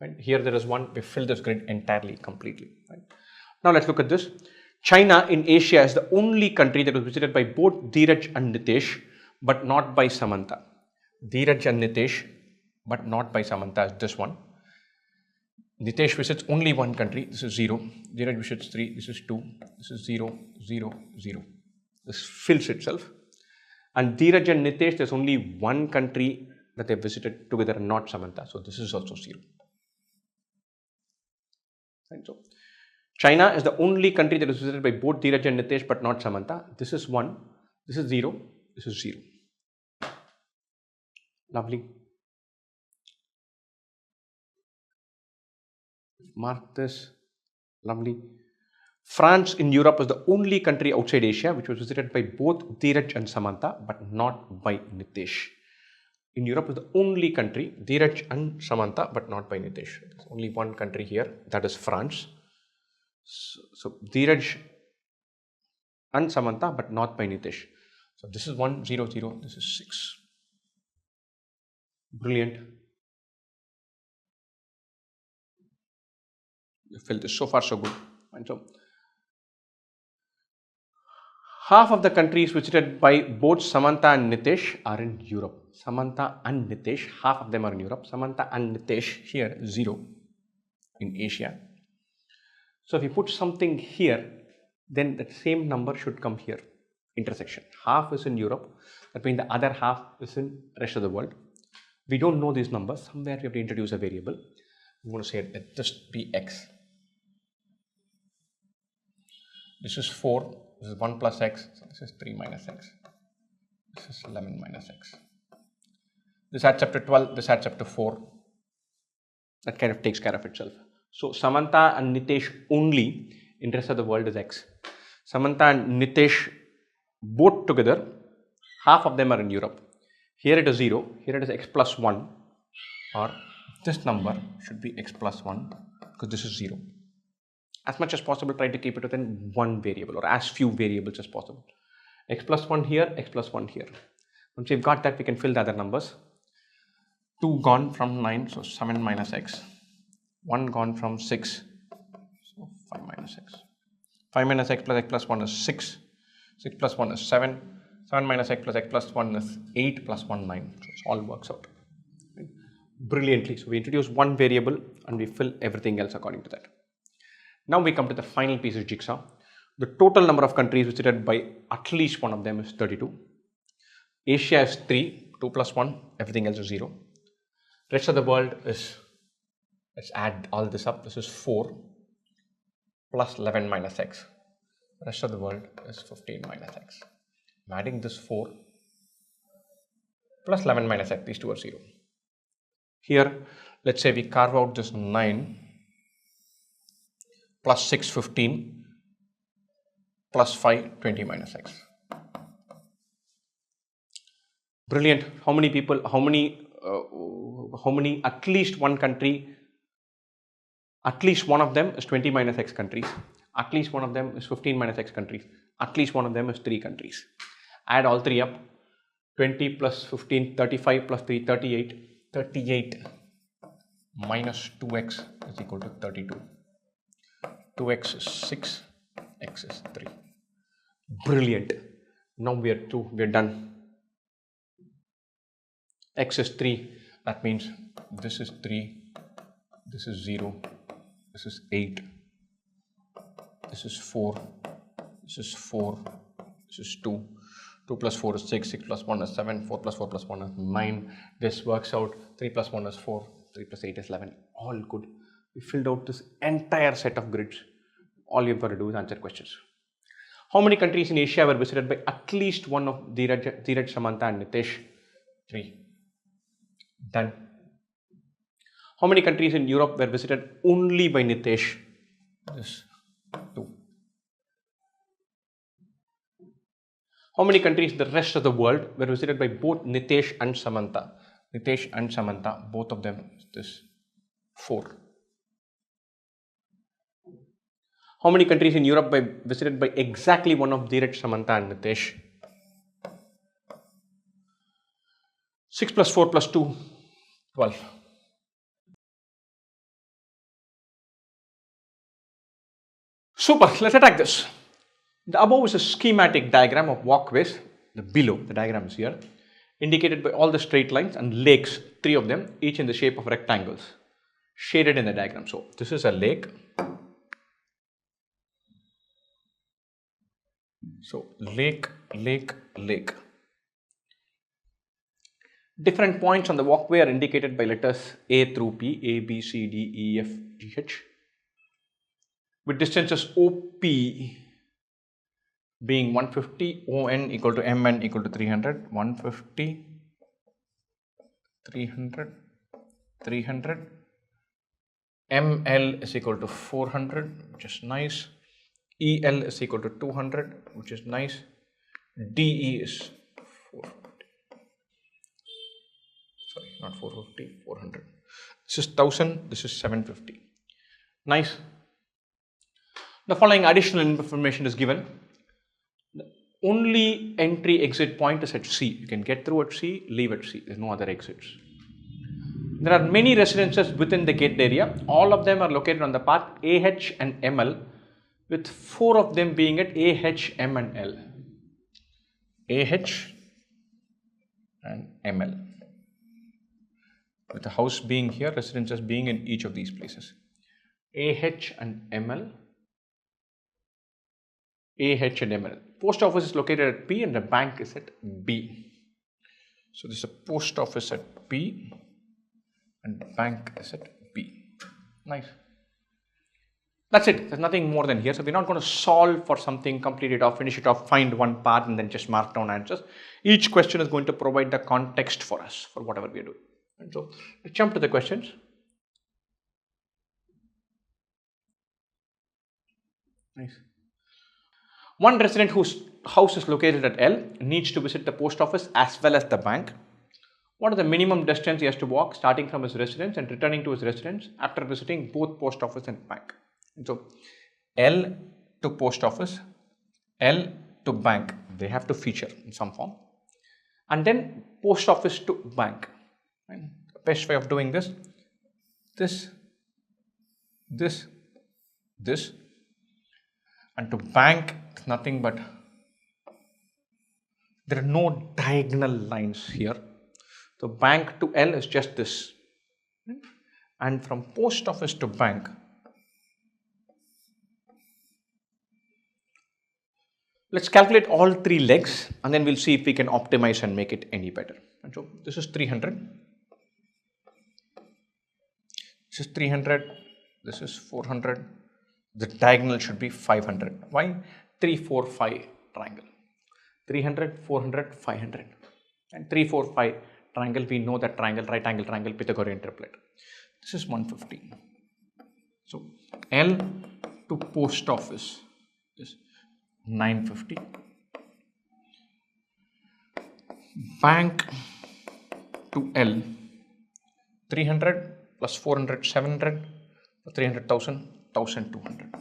Right? Here there is 1. We fill this grid entirely, completely. Right? Now let's look at this. China in Asia is the only country that was visited by both Dheeraj and Nitesh, but not by Samantha. Dheeraj and Nitesh, but not by Samantha, is this one. Nitesh visits only one country, this is 0. Dheeraj visits 3, this is 2. This is 0, 0, 0. This fills itself. And Dheeraj and Nitesh, there's only one country that they visited together and not Samantha. So this is also 0. Right? So China is the only country that is visited by both Dheeraj and Nitesh, but not Samantha. This is 1, this is 0, this is 0. Lovely. Mark this. Lovely. France in Europe is the only country outside Asia which was visited by both Dheeraj and Samantha, but not by Nitesh. In Europe is the only country, Dheeraj and Samantha, but not by Nitesh. There's only one country here, that is France. So Dheeraj and Samantha, but not by Nitesh. So this is 1, 0, 0, this is 6. Brilliant. You fill this, so far so good. And so half of the countries visited by both Samantha and Nitesh are in Europe. Samantha and Nitesh, half of them are in Europe. Samantha and Nitesh, here 0 in Asia. So if you put something here, then that same number should come here, intersection. Half is in Europe, that means the other half is in rest of the world. We don't know these numbers, somewhere we have to introduce a variable. I'm going to say let this be x. This is 4, this is 1 plus x, so this is 3 minus x. This is 11 minus x. This adds up to 12, this adds up to 4. That kind of takes care of itself. So Samantha and Nitesh only in the rest of the world is x. Samantha and Nitesh both together, half of them are in Europe. Here it is 0, here it is x plus 1, or this number should be x plus 1 because this is 0. As much as possible, try to keep it within one variable or as few variables as possible. X plus 1 here, x plus 1 here. Once we've got that, we can fill the other numbers. 2 gone from 9, so 7 minus x. 1 gone from 6, so 5 minus x. 5 minus x plus 1 is 6. 6 plus 1 is 7. 7 minus x plus 1 is 8 plus 1, 9. So it all works out brilliantly. So we introduce one variable and we fill everything else according to that. Now we come to the final piece of jigsaw. The total number of countries visited by at least one of them is 32. Asia is 3, 2 plus 1, everything else is 0. Rest of the world is, let's add all this up, this is 4 plus 11 minus x. Rest of the world is 15 minus x. I'm adding this 4 plus 11 minus x, these two are 0. Here, let's say we carve out this 9 plus 6, 15 plus 5, 20 minus x. Brilliant. How many people, how many, at least one country, at least one of them is 20 minus x countries, at least one of them is 15 minus x countries, at least one of them is 3 countries. Add all 3 up, 20 plus 15, 35 plus 3, 38, 38 minus 2x is equal to 32. 2x is 6, x is 3. Brilliant. Now we are done. X is 3, that means this is 3, this is 0, this is 8, this is 4, this is 4, this is 2, 2 plus 4 is 6, 6 plus 1 is 7, 4 plus 4 plus 1 is 9, this works out, 3 plus 1 is 4, 3 plus 8 is 11, all good. We filled out this entire set of grids. All you've got to do is answer questions. How many countries in Asia were visited by at least one of Dheeraj, Samantha and Nitesh? 3. Done. How many countries in Europe were visited only by Nitesh? This 2. How many countries in the rest of the world were visited by both Nitesh and Samantha? Nitesh and Samantha, both of them, this 4. How many countries in Europe by visited by exactly one of Dheeraj, Samantha and Nitesh? 6 plus 4 plus 2, 12. Super, let's attack this. The above is a schematic diagram of walkways. The below, the diagram is here, indicated by all the straight lines and lakes, 3 of them, each in the shape of rectangles, shaded in the diagram. So this is a lake. So lake, lake, lake. Different points on the walkway are indicated by letters A through P, A, B, C, D, E, F, G, H, with distances OP being 150, ON equal to MN equal to 300, 150, 300, 300, ML is equal to 400, which is nice, EL is equal to 200, which is nice, DE is 450, sorry, not 450, 400. This is 1000, this is 750. Nice. The following additional information is given. The only entry exit point is at C. You can get through at C, leave at C. There is no other exits. There are many residences within the gate area. All of them are located on the path AH and ML, with 4 of them being at AH, M and L. AH and ML. With the house being here, residences being in each of these places. AH and ML. AH and ML. Post office is located at P and the bank is at B. So this is a post office at P and the bank is at B. Nice. That's it. There's nothing more than here. So we're not going to solve for something, complete it off, finish it off, find one part and then just mark down answers. Each question is going to provide the context for us for whatever we are doing. And so let's jump to the questions. Nice. One resident whose house is located at L needs to visit the post office as well as the bank. What is the minimum distance he has to walk starting from his residence and returning to his residence after visiting both post office and bank? And so L to post office, L to bank, they have to feature in some form, and then post office to bank. Right? The best way of doing this, this, and to bank is nothing but there are no diagonal lines here. So bank to L is just this, and from post office to bank, let's calculate all 3 legs and then we'll see if we can optimize and make it any better. And so this is 300, this is 300, this is 400, the diagonal should be 500. Why? 3, 4, 5 triangle. 300, 400, 500. And 3, 4, 5 triangle, we know that triangle, right angle triangle, Pythagorean triplet. This is 150. So L to post office is 950. Bank to L, 300 plus 400, 700, 300,000, 1,200.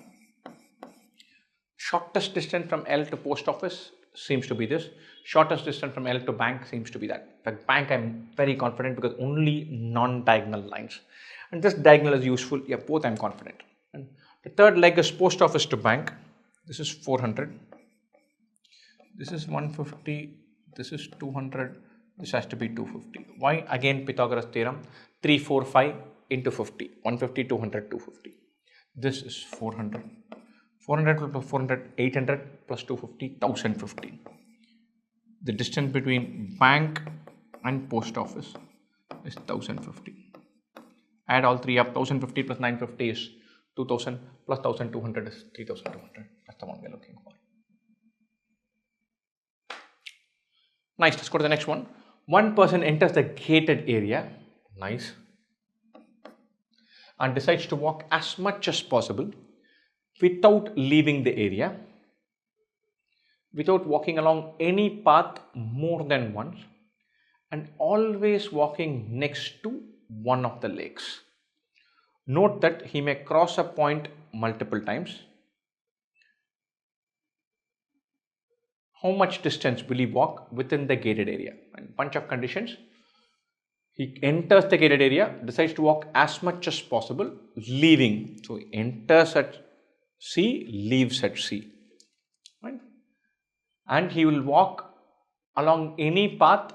Shortest distance from L to post office seems to be this. Shortest distance from L to bank seems to be that. In fact, bank I'm very confident because only non-diagonal lines. And this diagonal is useful. Yeah, both I'm confident. And the third leg is post office to bank. This is 400. This is 150. This is 200. This has to be 250. Why? Again, Pythagoras theorem. 3, 4, 5 into 50. 150, 200, 250. This is 400. 400 plus 400, 800 plus 250, 1050. The distance between bank and post office is 1050. Add all 3 up. 1050 plus 950 is 2000 plus 1200 is 3200. That's the one we're looking for. Nice. Let's go to the next one. One person enters the gated area. Nice. And decides to walk as much as possible without leaving the area, without walking along any path more than once, and always walking next to one of the lakes. Note that he may cross a point multiple times how much distance will he walk within the gated area? And bunch of conditions. He enters the gated area, decides to walk as much as possible, leaving. So he enters at C, leaves at C. Right? And he will walk along any path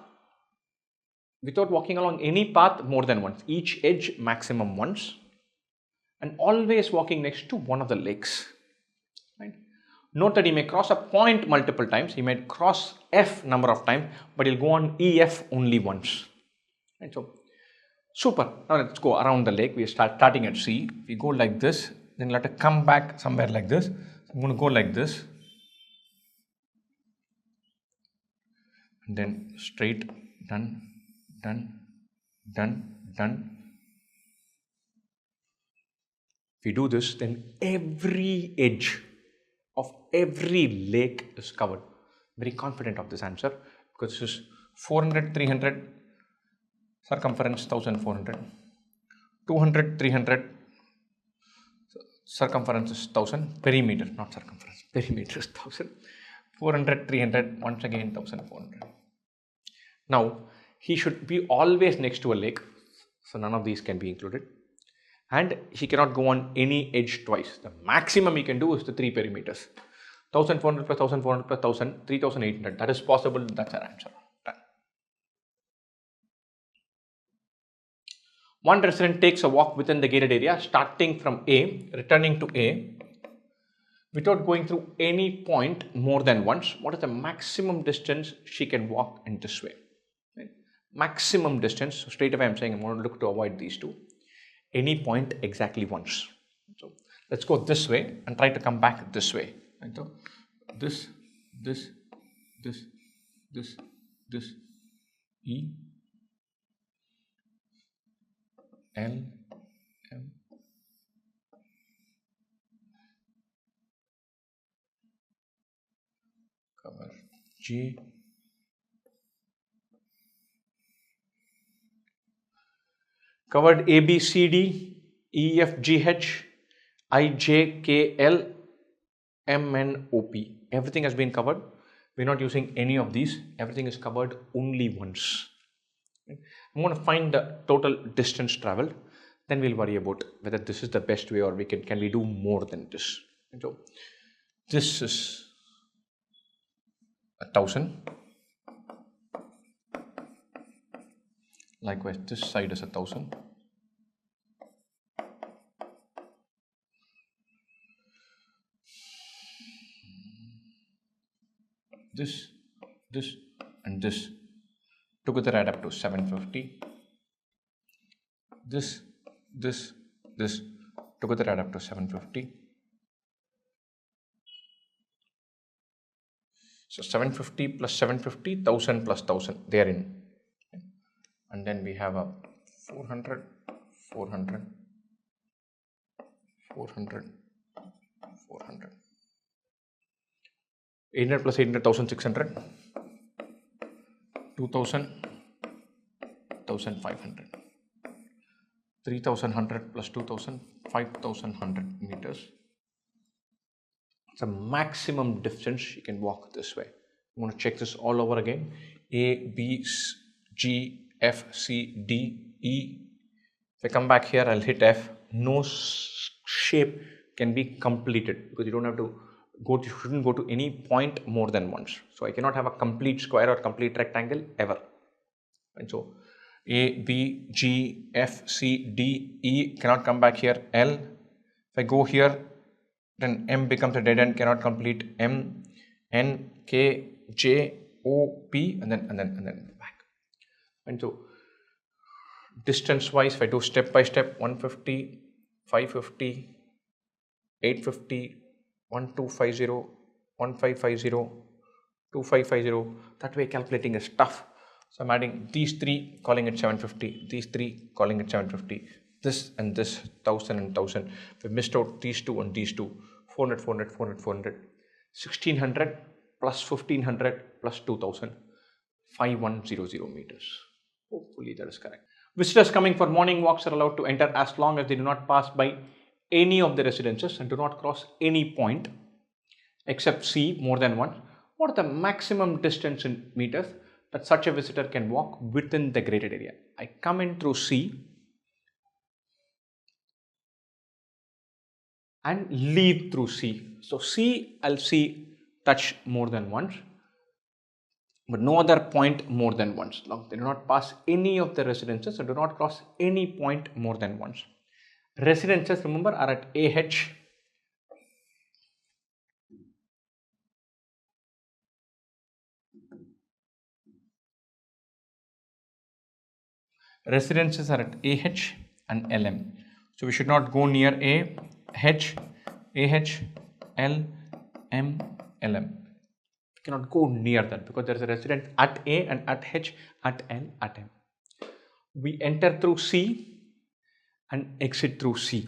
without walking along any path more than once. Each edge maximum once. And always walking next to one of the legs. Right? Note that he may cross a point multiple times. He may cross F number of times, but he'll go on EF only once. Right? So, super. Now let's go around the lake. We are starting at C. We go like this. Then we'll have to come back somewhere like this. So I'm going to go like this. And then straight, done, done, done, done. If we do this, then every edge of every lake is covered. Very confident of this answer because this is 400, 300, circumference 1400, 200, 300, circumference is 1000, perimeter, not circumference, perimeter is 1000, 400, 300, once again 1400. Now, he should be always next to a lake, so none of these can be included. And he cannot go on any edge twice. The maximum he can do is the 3 perimeters. 1400 plus 1400 plus 1000, 3800. That is possible. That's our answer. Done. One resident takes a walk within the gated area, starting from A, returning to A, without going through any point more than once. What is the maximum distance she can walk in this way? Right? Maximum distance. So straight away I'm saying I'm going to look to avoid these two. Any point exactly once. So let's go this way and try to come back this way. Right? So this, E, L, M, cover G, covered A, B, C, D, E, F, G, H, I, J, K, L, M, N, O, P. Everything has been covered. We're not using any of these. Everything is covered only once. I'm going to find the total distance traveled. Then we'll worry about whether this is the best way or can we do more than this. So this is 1000. Likewise, this side is 1000. This, and this together add up to 750. This together add up to 750. So 750 plus 750, 1000 plus 1000, they are in. And then we have a 400, 400, 400, 400. 800 plus 800, 1600, 2000, 1500, 3100 plus 2000, 5100 meters. It's a maximum distance you can walk this way. I'm going to check this all over again. A, B, G, F, C, D, E. If I come back here, I'll hit F. No shape can be completed because you don't have to go to, shouldn't go to any point more than once. So I cannot have a complete square or complete rectangle ever. And so A, B, G, F, C, D, E cannot come back here. L. If I go here, then M becomes a dead end, cannot complete. M, N, K, J, O, P, and then back. And so distance wise, if I do step by step, 150, 550, 850, 1250, 1550, 2550. That way calculating is tough. So I'm adding these three, calling it 750, these three, calling it 750, this and this, 1000 and 1000. We missed out these two and these two, 400, 400, 400, 400, 1600 plus 1500 plus 2000, 5100 meters. Hopefully that is correct. Visitors coming for morning walks are allowed to enter as long as they do not pass by any of the residences and do not cross any point except C more than once. what are the maximum distance in meters that such a visitor can walk within the graded area? I come in through C and leave through C. So C, I'll see touch more than once, but no other point more than once. Now, they do not pass any of the residences and do not cross any point more than once. Residences, remember, are at AH. Residences are at AH and LM. So we should not go near AH, L, M, LM. We cannot go near that because there is a resident at A and at H, at L, at M. We enter through C and exit through C.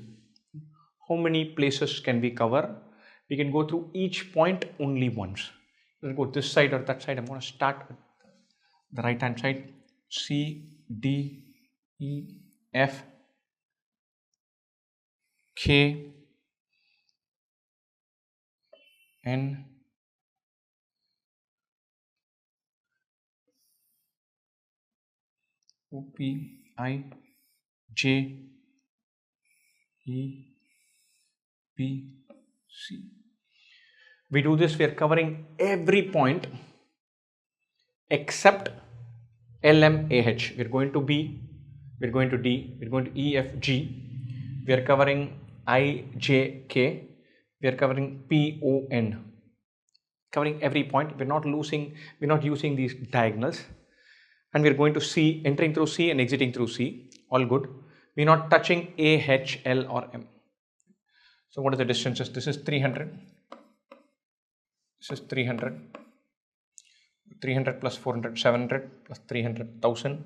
How many places can we cover? We can go through each point only once. We'll go this side or that side. I'm going to start with the right hand side. C, D, E, F, K, N, O, P, I, J, E, B, C. We do this, we are covering every point except LMAH. We are going to B, we are going to D, we are going to E, F, G. We are covering I, J, K. We are covering P, O, N. Covering every point. We are not using these diagonals. And we are going to C, entering through C and exiting through C. All good. We are not touching A, H, L or M. So what are the distances? This is 300. This is 300. 300 plus 400, 700 plus 300, 1000,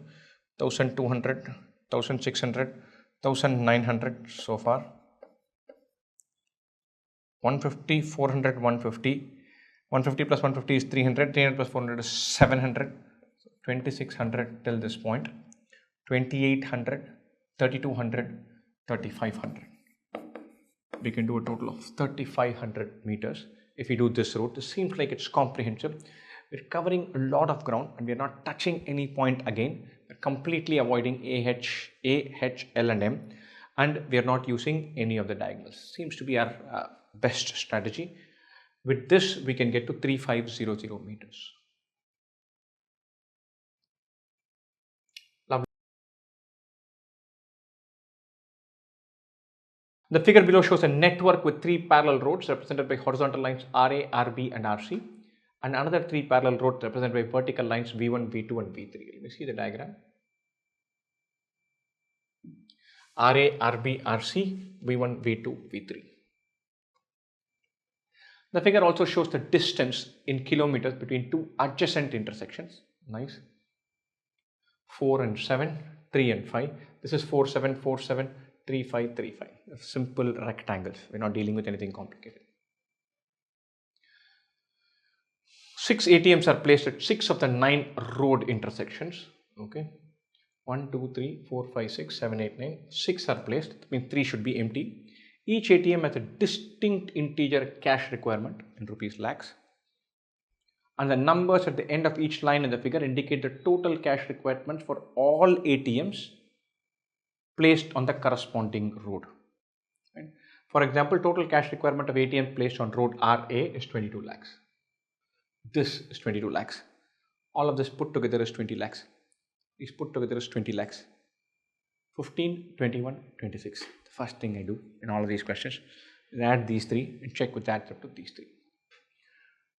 1200, 1600, 1900 so far. 150, 400, 150. 150 plus 150 is 300. 300 plus 400 is 700. 2600 till this point. 2800, 3200, 3500. We can do a total of 3500 meters. If we do this route, this seems like it's comprehensive. We're covering a lot of ground and we're not touching any point again. We're completely avoiding AH, L and M, and we are not using any of the diagonals. Seems to be our best strategy. With this, we can get to 3500 meters. Lovely. The figure below shows a network with 3 parallel roads represented by horizontal lines RA, RB and RC, and another 3 parallel roads represented by vertical lines V1, V2 and V3. Let me see the diagram. RA, RB, RC, V1, V2, V3. The figure also shows the distance in kilometers between 2 adjacent intersections. Nice. 4 and 7, 3 and 5. This is 4, 7, 4, 7, 3, 5, 3, 5. Simple rectangles. We're not dealing with anything complicated. 6 ATMs are placed at 6 of the 9 road intersections. Okay. 1, 2, 3, 4, 5, 6, 7, 8, 9. 6 are placed. That means 3 should be empty. Each ATM has a distinct integer cash requirement in rupees lakhs. And the numbers at the end of each line in the figure indicate the total cash requirements for all ATMs placed on the corresponding road. Right? For example, total cash requirement of ATM placed on road RA is 22 lakhs. This is 22 lakhs. All of this put together is 20 lakhs. These put together is 20 lakhs. 15, 21, 26. The first thing I do in all of these questions is add these 3 and check with that up to these 3.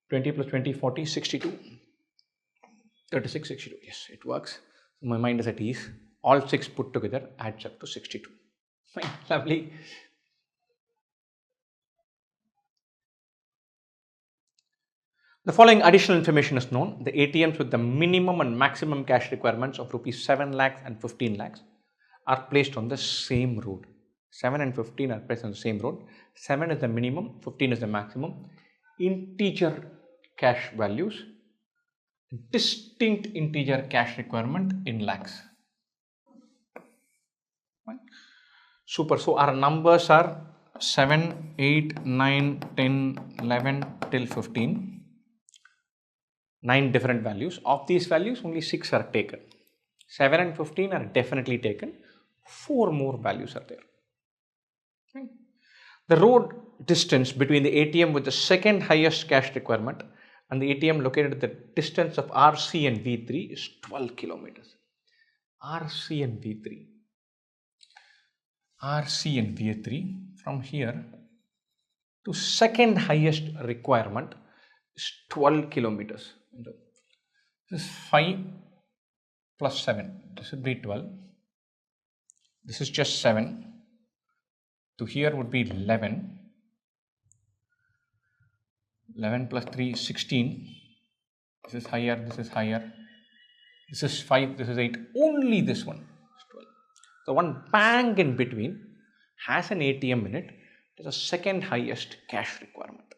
20 plus 20, 40, 62. 36, 62. Yes, it works. My mind is at ease. All 6 put together adds up to 62. Fine, lovely. The following additional information is known. The ATMs with the minimum and maximum cash requirements of rupees 7 lakhs and 15 lakhs are placed on the same road. 7 and 15 are placed on the same road. 7 is the minimum, 15 is the maximum. Integer cash values, distinct integer cash requirement in lakhs. Right. Super. So our numbers are 7, 8, 9, 10, 11 till 15. 9 different values. Of these values, only 6 are taken. 7 and 15 are definitely taken. 4 more values are there. Okay. The road distance between the ATM with the second highest cash requirement and the ATM located at the distance of RC and V3 is 12 kilometers. RC and V3. RC and V3 from here to second highest requirement is 12 kilometers. This is 5 plus 7. This would be 12. This is just 7. To here would be 11. 11 plus 3 is 16. This is higher, this is higher. This is 5, this is 8. Only this one is 12. So one bank in between has an ATM in it. It is the second highest cash requirement.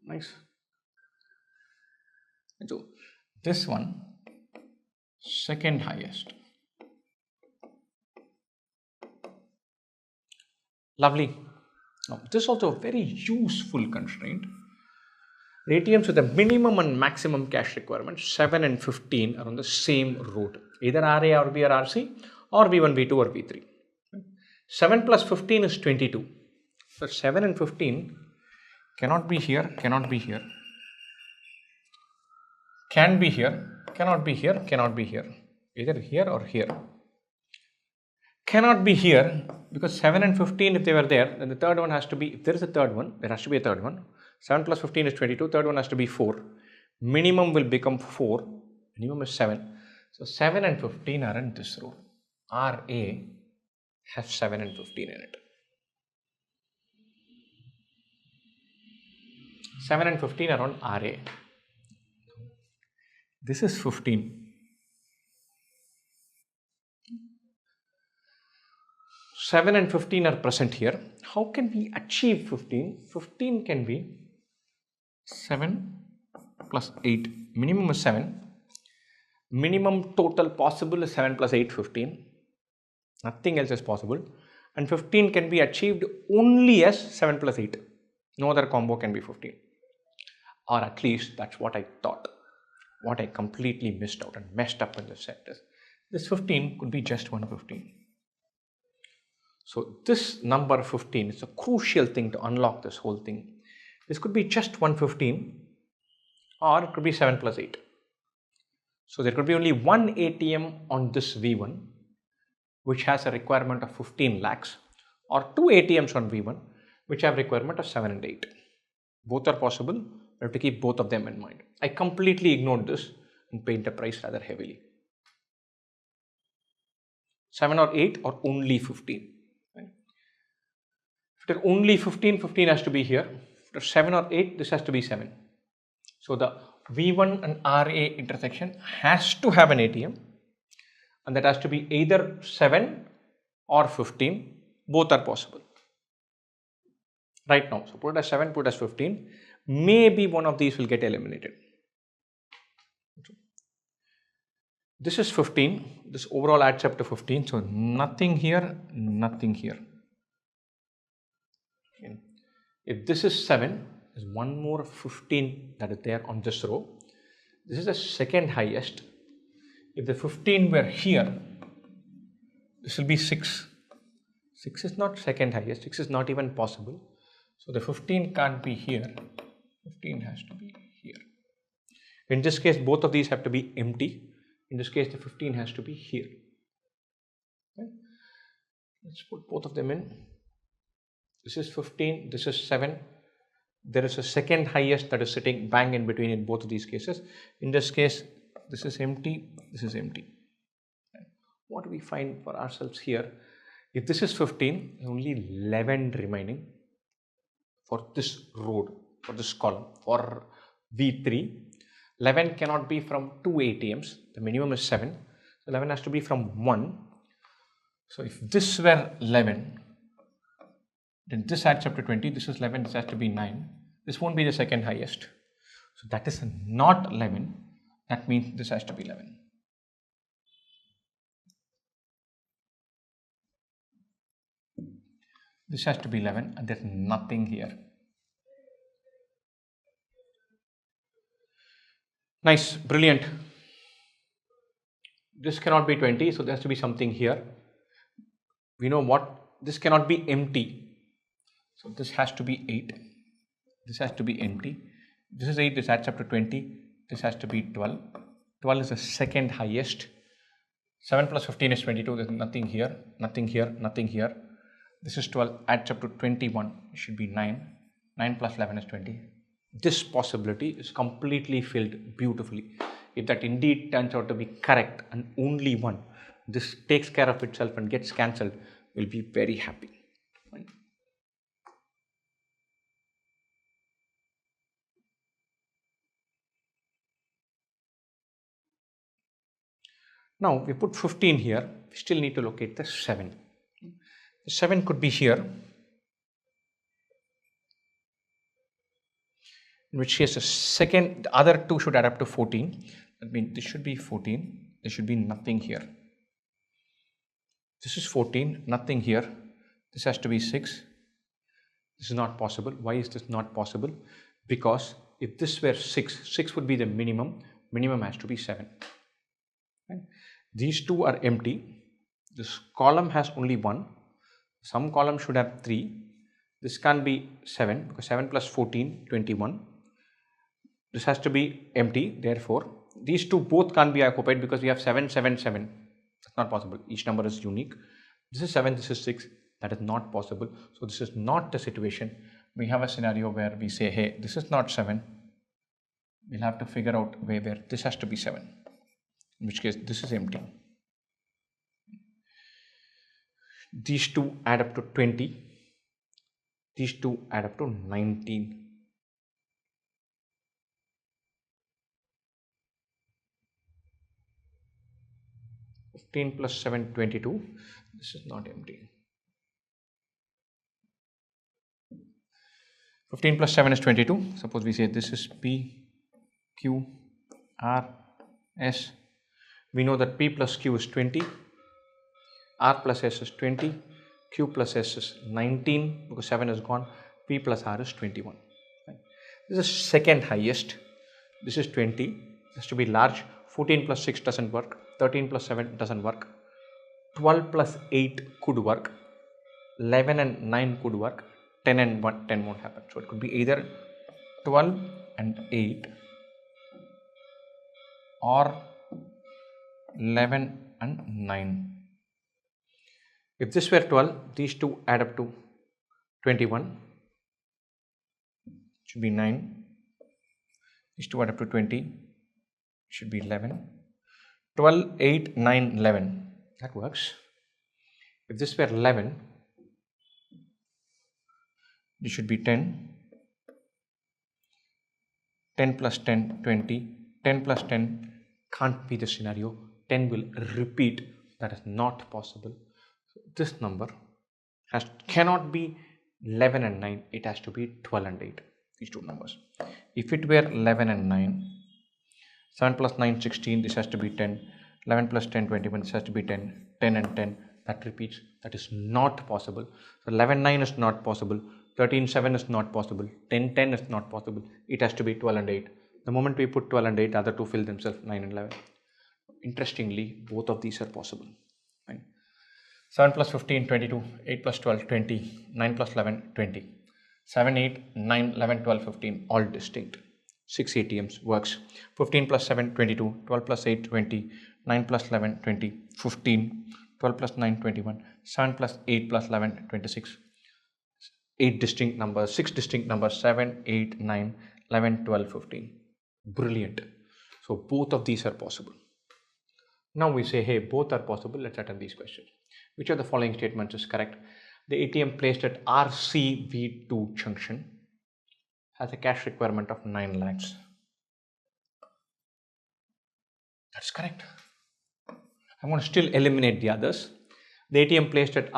Nice. So this one, second highest. Lovely. Now, this is also a very useful constraint. The ATMs with the minimum and maximum cash requirements, 7 and 15, are on the same road, either RA or B or RC, or V1, V2 or V3. 7 plus 15 is 22. So 7 and 15 cannot be here, cannot be here, can be here, cannot be here, cannot be here, either here or here. Cannot be here because 7 and 15, if they were there, then the third one has to be, if there is a third one, there has to be a third one. 7 plus 15 is 22, third one has to be 4. Minimum will become 4, minimum is 7. So 7 and 15 are in this row. RA has 7 and 15 in it. 7 and 15 are on RA. This is 15. 7 and 15 are present here. How can we achieve 15? 15 can be 7 plus 8. Minimum is 7. Minimum total possible is 7 plus 8, 15. Nothing else is possible. And 15 can be achieved only as 7 plus 8. No other combo can be 15. Or at least that's what I thought. What I completely missed out and messed up in this set is this 15 could be just 115. So this number 15 is a crucial thing to unlock this whole thing. This could be just 115 or it could be 7 plus 8. So there could be only one ATM on this V1 which has a requirement of 15 lakhs or two ATMs on V1 which have requirement of 7 and 8. Both are possible. We have to keep both of them in mind. I completely ignored this and paid the price rather heavily. 7 or 8 or only 15. If it is only 15, 15 has to be here. If it is 7 or 8, this has to be 7. So the V1 and RA intersection has to have an ATM and that has to be either 7 or 15. Both are possible. Right now, so put it as 7, put it as 15. Maybe one of these will get eliminated. This is 15. This overall adds up to 15. So nothing here, nothing here. If this is 7, there's one more 15 that is there on this row. This is the second highest. If the 15 were here, this will be 6. 6 is not second highest. 6 is not even possible. So the 15 can't be here. 15 has to be here. In this case, both of these have to be empty. In this case, the 15 has to be here. Okay. Let's put both of them in. This is 15, this is 7. There is a second highest that is sitting bang in between in both of these cases. In this case, this is empty, this is empty. What do we find for ourselves here? If this is 15, only 11 remaining for this road, for this column, for V3. 11 cannot be from two ATMs. The minimum is 7. So 11 has to be from 1. So if this were 11, then this adds up to 20, this is 11, this has to be 9. This won't be the second highest. So that is not 11. That means this has to be 11. This has to be 11 and there's nothing here. Nice, brilliant. This cannot be 20, so there has to be something here. We know what, this cannot be empty. So this has to be 8. This has to be empty. This is 8, this adds up to 20. This has to be 12. 12 is the second highest. 7 plus 15 is 22. There's nothing here, nothing here, nothing here. This is 12, adds up to 21. It should be 9. 9 plus 11 is 20. This possibility is completely filled beautifully. If that indeed turns out to be correct and only one, this takes care of itself and gets cancelled, we'll be very happy. Right? Now we put 15 here, we still need to locate the 7. The 7 could be here, in which case the other two should add up to 14. That means this should be 14, there should be nothing here. This is 14, nothing here. This has to be 6. This is not possible. Why is this not possible? Because if this were 6, 6 would be the minimum. Minimum has to be 7. Right? These two are empty. This column has only 1. Some column should have 3. This can't be 7 because 7 plus 14, 21. This has to be empty. Therefore, these two both can't be occupied because we have 7, 7, 7. That's not possible. Each number is unique. This is 7, this is 6. That is not possible. So this is not the situation. We have a scenario where we say, hey, this is not 7. We'll have to figure out where this has to be 7. In which case, this is empty. These two add up to 20. These two add up to 19. Plus 7, 22. This is not empty. 15 plus 7 is 22. Suppose we say this is P, Q, R, S. We know that P plus Q is 20. R plus S is 20. Q plus S is 19 because 7 is gone. P plus R is 21. Right. This is second highest. This is 20. This has to be large. 14 plus 6 doesn't work. 13 plus 7 doesn't work. 12 plus 8 could work. 11 and 9 could work. 10 and 1, 10 won't happen. So it could be either 12 and 8 or 11 and 9. If this were 12, these two add up to 21. Should be 9. These two add up to 20. Should be 11. 12, 8, 9, 11. That works. If this were 11, this should be 10. 10 plus 10, 20. 10 plus 10 can't be the scenario. 10 will repeat. That is not possible. So this number cannot be 11 and 9. It has to be 12 and 8. These two numbers. If it were 11 and 9, 7 plus 9, 16. This has to be 10. 11 plus 10, 21. This has to be 10. 10 and 10. That repeats. That is not possible. So 11, 9 is not possible. 13, 7 is not possible. 10, 10 is not possible. It has to be 12 and 8. The moment we put 12 and 8, the other two fill themselves, 9 and 11. Interestingly, both of these are possible. Right? 7 plus 15, 22. 8 plus 12, 20. 9 plus 11, 20. 7, 8, 9, 11, 12, 15. All distinct. 6 ATMs works. 15 plus 7, 22. 12 plus 8, 20. 9 plus 11, 20. 15. 12 plus 9, 21. 7 plus 8 plus 11, 26. 8 distinct numbers, 6 distinct numbers, 7, 8, 9, 11, 12, 15. Brilliant. So both of these are possible. Now we say, hey, both are possible. Let's attempt these questions. Which of the following statements is correct? The ATM placed at RCV2 junction has a cash requirement of 9 lakhs. That's correct. I'm going to still eliminate the others. The ATM placed at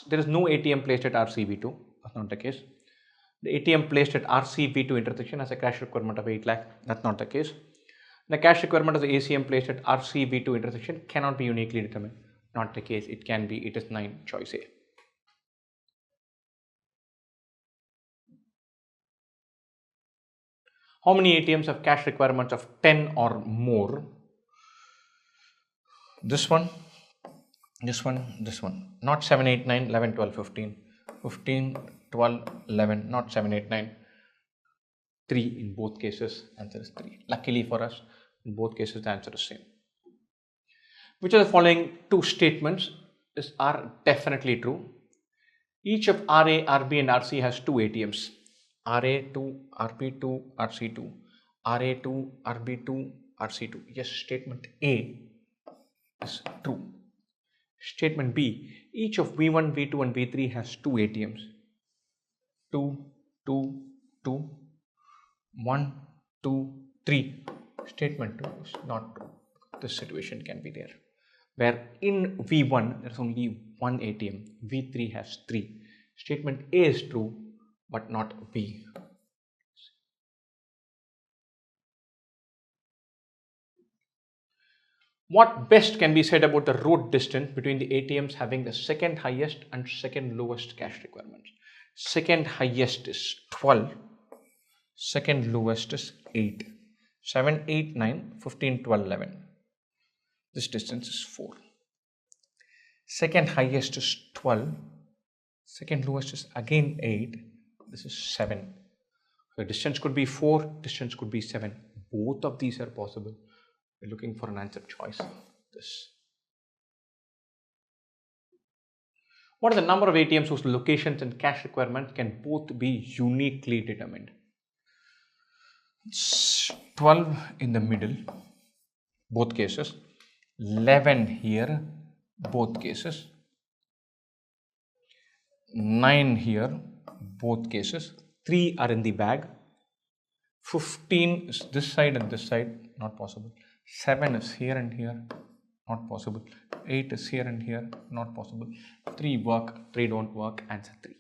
there is no ATM placed at RCV2. That's not the case. The ATM placed at RCV2 intersection has a cash requirement of 8 lakh. That's not the case. The cash requirement of the ACM placed at RCV2 intersection cannot be uniquely determined. Not the case. It can be. It is 9. Choice A. How many ATMs have cash requirements of 10 or more? This one, this one, this one. Not 7, 8, 9, 11, 12, 15. 15, 12, 11, not 7, 8, 9. 3 in both cases. Answer is 3. Luckily for us, in both cases the answer is same. Which of the following two statements are definitely true? Each of RA, RB and RC has two ATMs. RA2, RB2, RC2. RA2, RB2, RC2. Yes, statement A is true. Statement B, each of V1, V2 and V3 has two ATMs. 2, 2, 2, 1, 2, 3. Statement 2 is not true. This situation can be there, where in V1 there is only one ATM, V3 has 3. Statement A is true, but not B. What best can be said about the road distance between the ATMs having the second highest and second lowest cash requirements? Second highest is 12, second lowest is 8. 7, 8, 9, 15, 12, 11. This distance is 4. Second highest is 12, second lowest is again 8. This is 7. So distance could be 4, distance could be 7. Both of these are possible. We're looking for an answer choice. This. What are the number of ATMs whose locations and cash requirements can both be uniquely determined? It's 12 in the middle, both cases. 11 here, both cases. 9 here, both cases. 3 are in the bag. 15 is this side and this side, not possible. 7 is here and here, not possible. 8 is here and here, not possible. 3 work, 3 don't work. Answer 3.